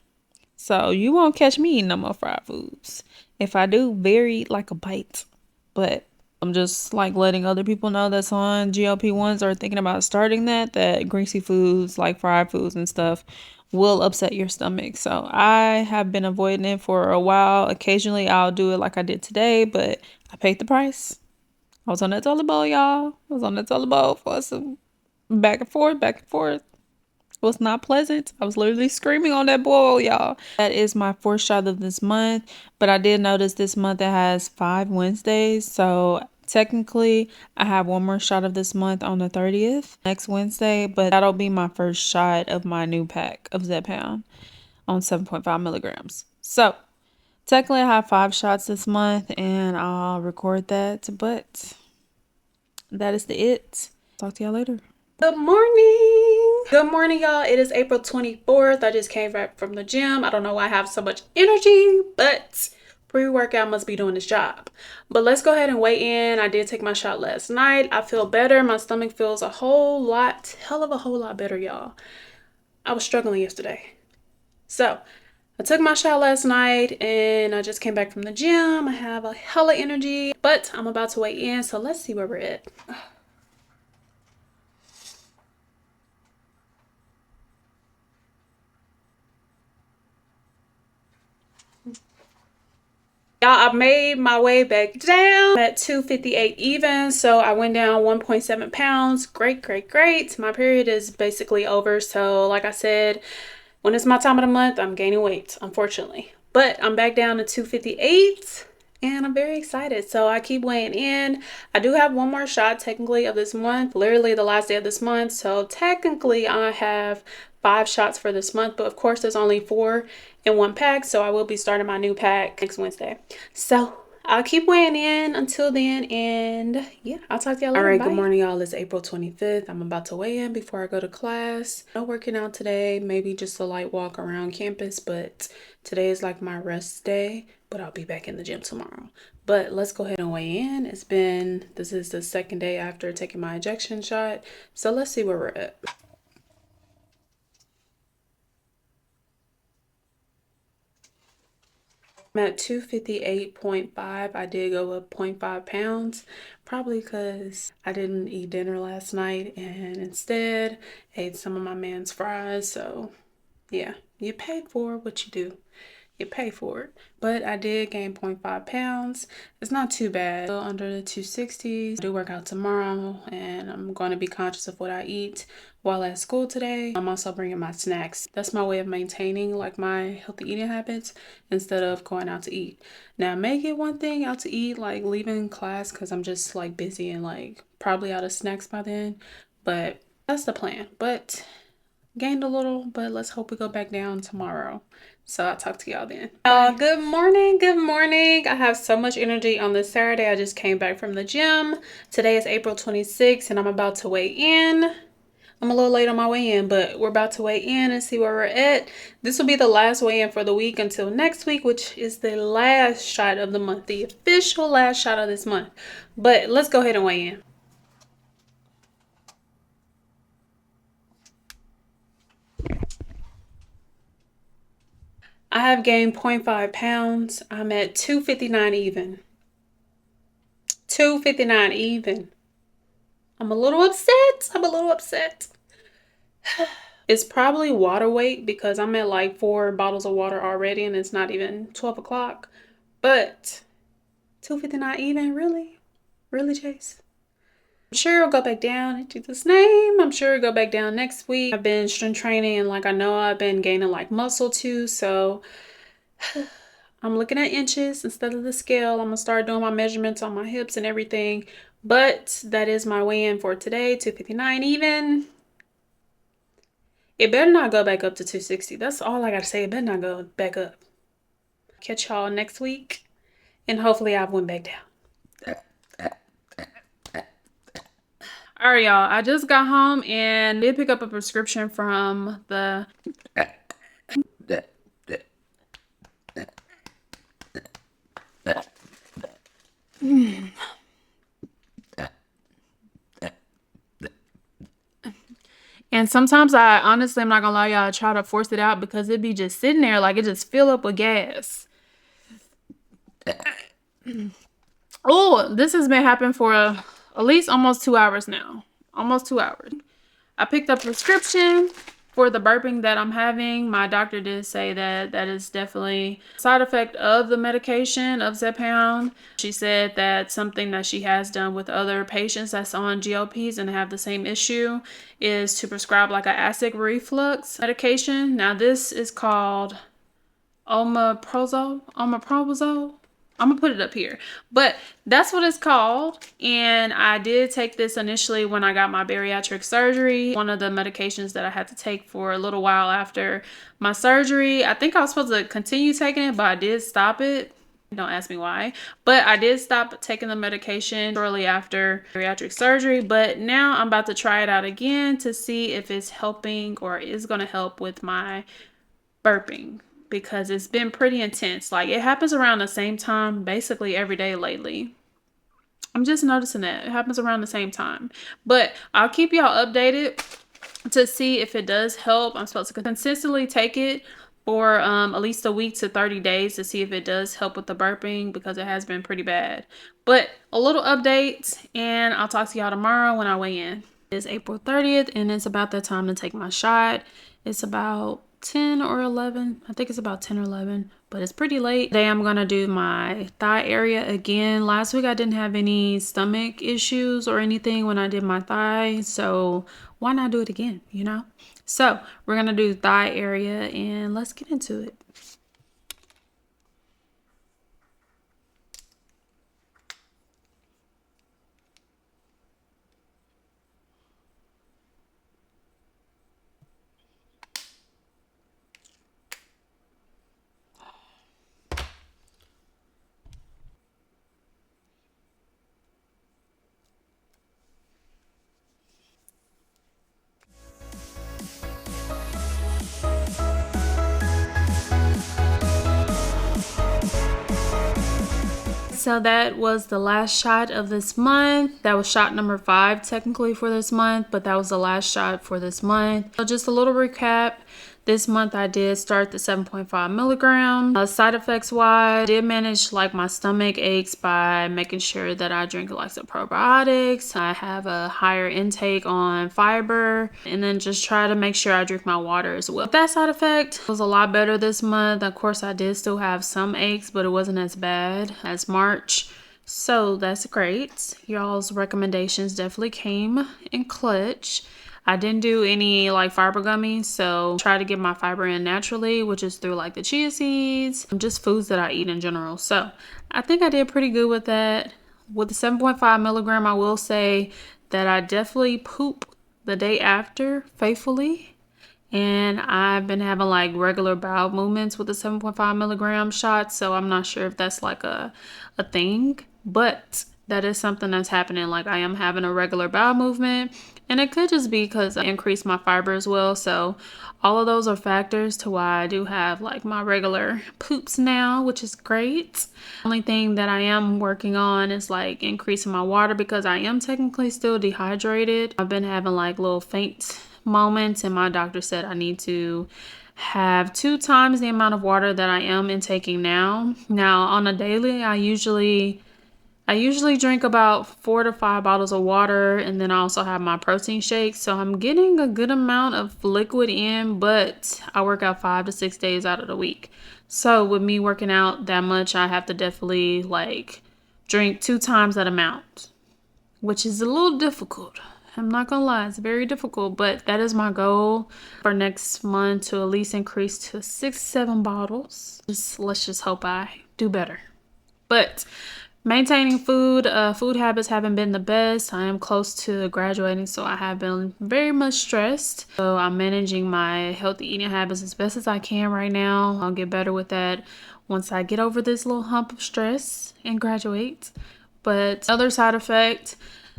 So you won't catch me eating no more fried foods. If I do, vary like a bite. But I'm just like letting other people know that's on GLP-1s or thinking about starting that greasy foods like fried foods and stuff will upset your stomach. So I have been avoiding it for a while. Occasionally I'll do it like I did today, but I paid the price. I was on that toilet bowl, y'all. I was on that toilet bowl for some back and forth, back and forth. It was not pleasant. I was literally screaming on that bowl, y'all. That is my 4th shot of this month, but I did notice this month it has 5 Wednesdays. So technically, I have one more shot of this month on the 30th, next Wednesday, but that'll be my first shot of my new pack of Zepbound on 7.5 milligrams. So technically, I have 5 shots this month, and I'll record that, but that is it. Talk to y'all later. Good morning. Good morning, y'all. It is April 24th. I just came back from the gym. I don't know why I have so much energy, but pre-workout must be doing its job. But let's go ahead and weigh in. I did take my shot last night. I feel better. My stomach feels a whole lot better, y'all. I was struggling yesterday. So I took my shot last night and I just came back from the gym. I have a hella energy, but I'm about to weigh in. So let's see where we're at. Y'all, I made my way back down at 258 even, so I went down 1.7 pounds. Great, great, great. My period is basically over, so like I said, when it's my time of the month, I'm gaining weight, unfortunately. But I'm back down to 258 and I'm very excited. So I keep weighing in. I do have one more shot technically of this month, literally the last day of this month. So technically I have 5 shots for this month, but of course there's only 4 in one pack. So I will be starting my new pack next Wednesday. So I'll keep weighing in until then, and yeah, I'll talk to y'all later. All right, bye. Good morning, y'all. It's April 25th. I'm about to weigh in before I go to class. No working out today, maybe just a light walk around campus, but today is like my rest day, but I'll be back in the gym tomorrow. But let's go ahead and weigh in. This is the second day after taking my injection shot, so let's see where we're at. I'm at 258.5. I did go up 0.5 pounds, probably because I didn't eat dinner last night and instead ate some of my man's fries. So yeah, you pay for what you do. You pay for it. But I did gain 0.5 pounds. It's not too bad. Still under the 260s. I do work out tomorrow and I'm going to be conscious of what I eat while at school today. I'm also bringing my snacks. That's my way of maintaining like my healthy eating habits instead of going out to eat. Now I may get one thing out to eat, like leaving class, because I'm just like busy and like probably out of snacks by then. But that's the plan. But gained a little, but let's hope we go back down tomorrow. So I'll talk to y'all then. Good morning, good morning. I have so much energy on this Saturday. I just came back from the gym. Today is April 26th and I'm about to weigh in. I'm a little late on my weigh in, but we're about to weigh in and see where we're at. This will be the last weigh in for the week until next week, which is the last shot of the month, the official last shot of this month. But let's go ahead and weigh in. I have gained 0.5 pounds. I'm at 259 even. 259 even. I'm a little upset. It's probably water weight because I'm at like 4 bottles of water already and it's not even 12 o'clock. But 259 even, really? Really, Chase? I'm sure it'll go back down in Jesus' name. I'm sure it'll go back down next week. I've been strength training and like I know I've been gaining like muscle too. So I'm looking at inches instead of the scale. I'm gonna start doing my measurements on my hips and everything. But that is my weigh-in for today, 259 even. It better not go back up to 260. That's all I gotta say. It better not go back up. Catch y'all next week. And hopefully I went back down. All right, y'all. I just got home and did pick up a prescription from the... And sometimes honestly, I'm not gonna lie, y'all, I try to force it out because it be just sitting there like it just fill up with gas. Oh, this has been happening for at least almost 2 hours now. Almost 2 hours. I picked up a prescription for the burping that I'm having. My doctor did say that that is definitely a side effect of the medication of Zepbound. She said that something that she has done with other patients that's on GLPs and have the same issue is to prescribe like an acid reflux medication. Now this is called omeprazole. I'm gonna put it up here, but that's what it's called. And I did take this initially when I got my bariatric surgery, one of the medications that I had to take for a little while after my surgery. I think I was supposed to continue taking it, but I did stop it. Don't ask me why, but I did stop taking the medication shortly after bariatric surgery. But now I'm about to try it out again to see if it's helping or is going to help with my burping, because it's been pretty intense. Like it happens around the same time basically every day lately. I'm just noticing that it happens around the same time, but I'll keep y'all updated to see if it does help. I'm supposed to consistently take it for at least a week to 30 days to see if it does help with the burping, because it has been pretty bad. But a little update, and I'll talk to y'all tomorrow when I weigh in. It's April 30th and it's about that time to take my shot. It's about 10 or 11. I think it's about 10 or 11. but it's pretty late. Today I'm gonna do my thigh area again. Last week I didn't have any stomach issues or anything when I did my thigh, so why not do it again, you know? So we're gonna do thigh area and let's get into it. So that was the last shot of this month. That was shot number 5 technically for this month, but that was the last shot for this month. So just a little recap. This month I did start the 7.5 milligram. Side effects wise, I did manage like my stomach aches by making sure that I drink like some probiotics. I have a higher intake on fiber, and then just try to make sure I drink my water as well. That side effect was a lot better this month. Of course, I did still have some aches, but it wasn't as bad as March. So that's great. Y'all's recommendations definitely came in clutch. I didn't do any like fiber gummies, so try to get my fiber in naturally, which is through like the chia seeds, just foods that I eat in general. So I think I did pretty good with that. With the 7.5 milligram, I will say that I definitely poop the day after faithfully. And I've been having like regular bowel movements with the 7.5 milligram shot, so I'm not sure if that's like a thing, but that is something that's happening. Like I am having a regular bowel movement, and it could just be because I increased my fiber as well. So all of those are factors to why I do have like my regular poops now, which is great. Only thing that I am working on is like increasing my water, because I am technically still dehydrated. I've been having like little faint moments, and my doctor said I need to have 2 times the amount of water that I am intaking now. Now on a daily, I usually drink about 4 to 5 bottles of water, and then I also have my protein shakes. So I'm getting a good amount of liquid in, but I work out 5 to 6 days out of the week. So with me working out that much, I have to definitely like drink 2 times that amount, which is a little difficult. I'm not gonna lie, it's very difficult, but that is my goal for next month, to at least increase to 6-7 bottles. Let's just hope I do better. But maintaining food habits haven't been the best. I am close to graduating, so I have been very much stressed. So I'm managing my healthy eating habits as best as I can right now. I'll get better with that once I get over this little hump of stress and graduate. But other side effect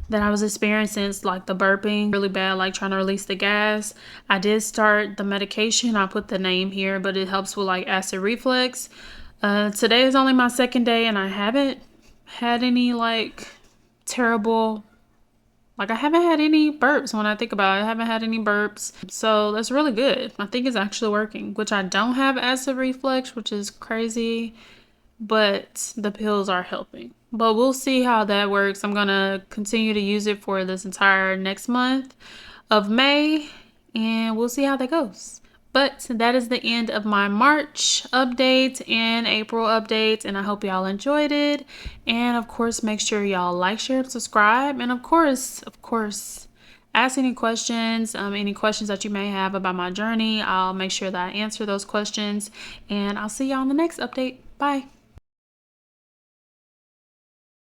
that I was experiencing is like the burping, really bad, like trying to release the gas. I did start the medication. I put the name here, but it helps with like acid reflux. Today is only my 2nd day, and I haven't had any like terrible, like I haven't had any burps. When I think about it, I haven't had any burps, so that's really good. I think it's actually working, which I don't have acid reflux, which is crazy, but the pills are helping. But we'll see how that works. I'm gonna continue to use it for this entire next month of May, and we'll see how that goes. But that is the end of my March update and April updates, and I hope y'all enjoyed it. And of course, make sure y'all like, share, and subscribe. And of course, ask any questions that you may have about my journey. I'll make sure that I answer those questions, and I'll see y'all in the next update. Bye.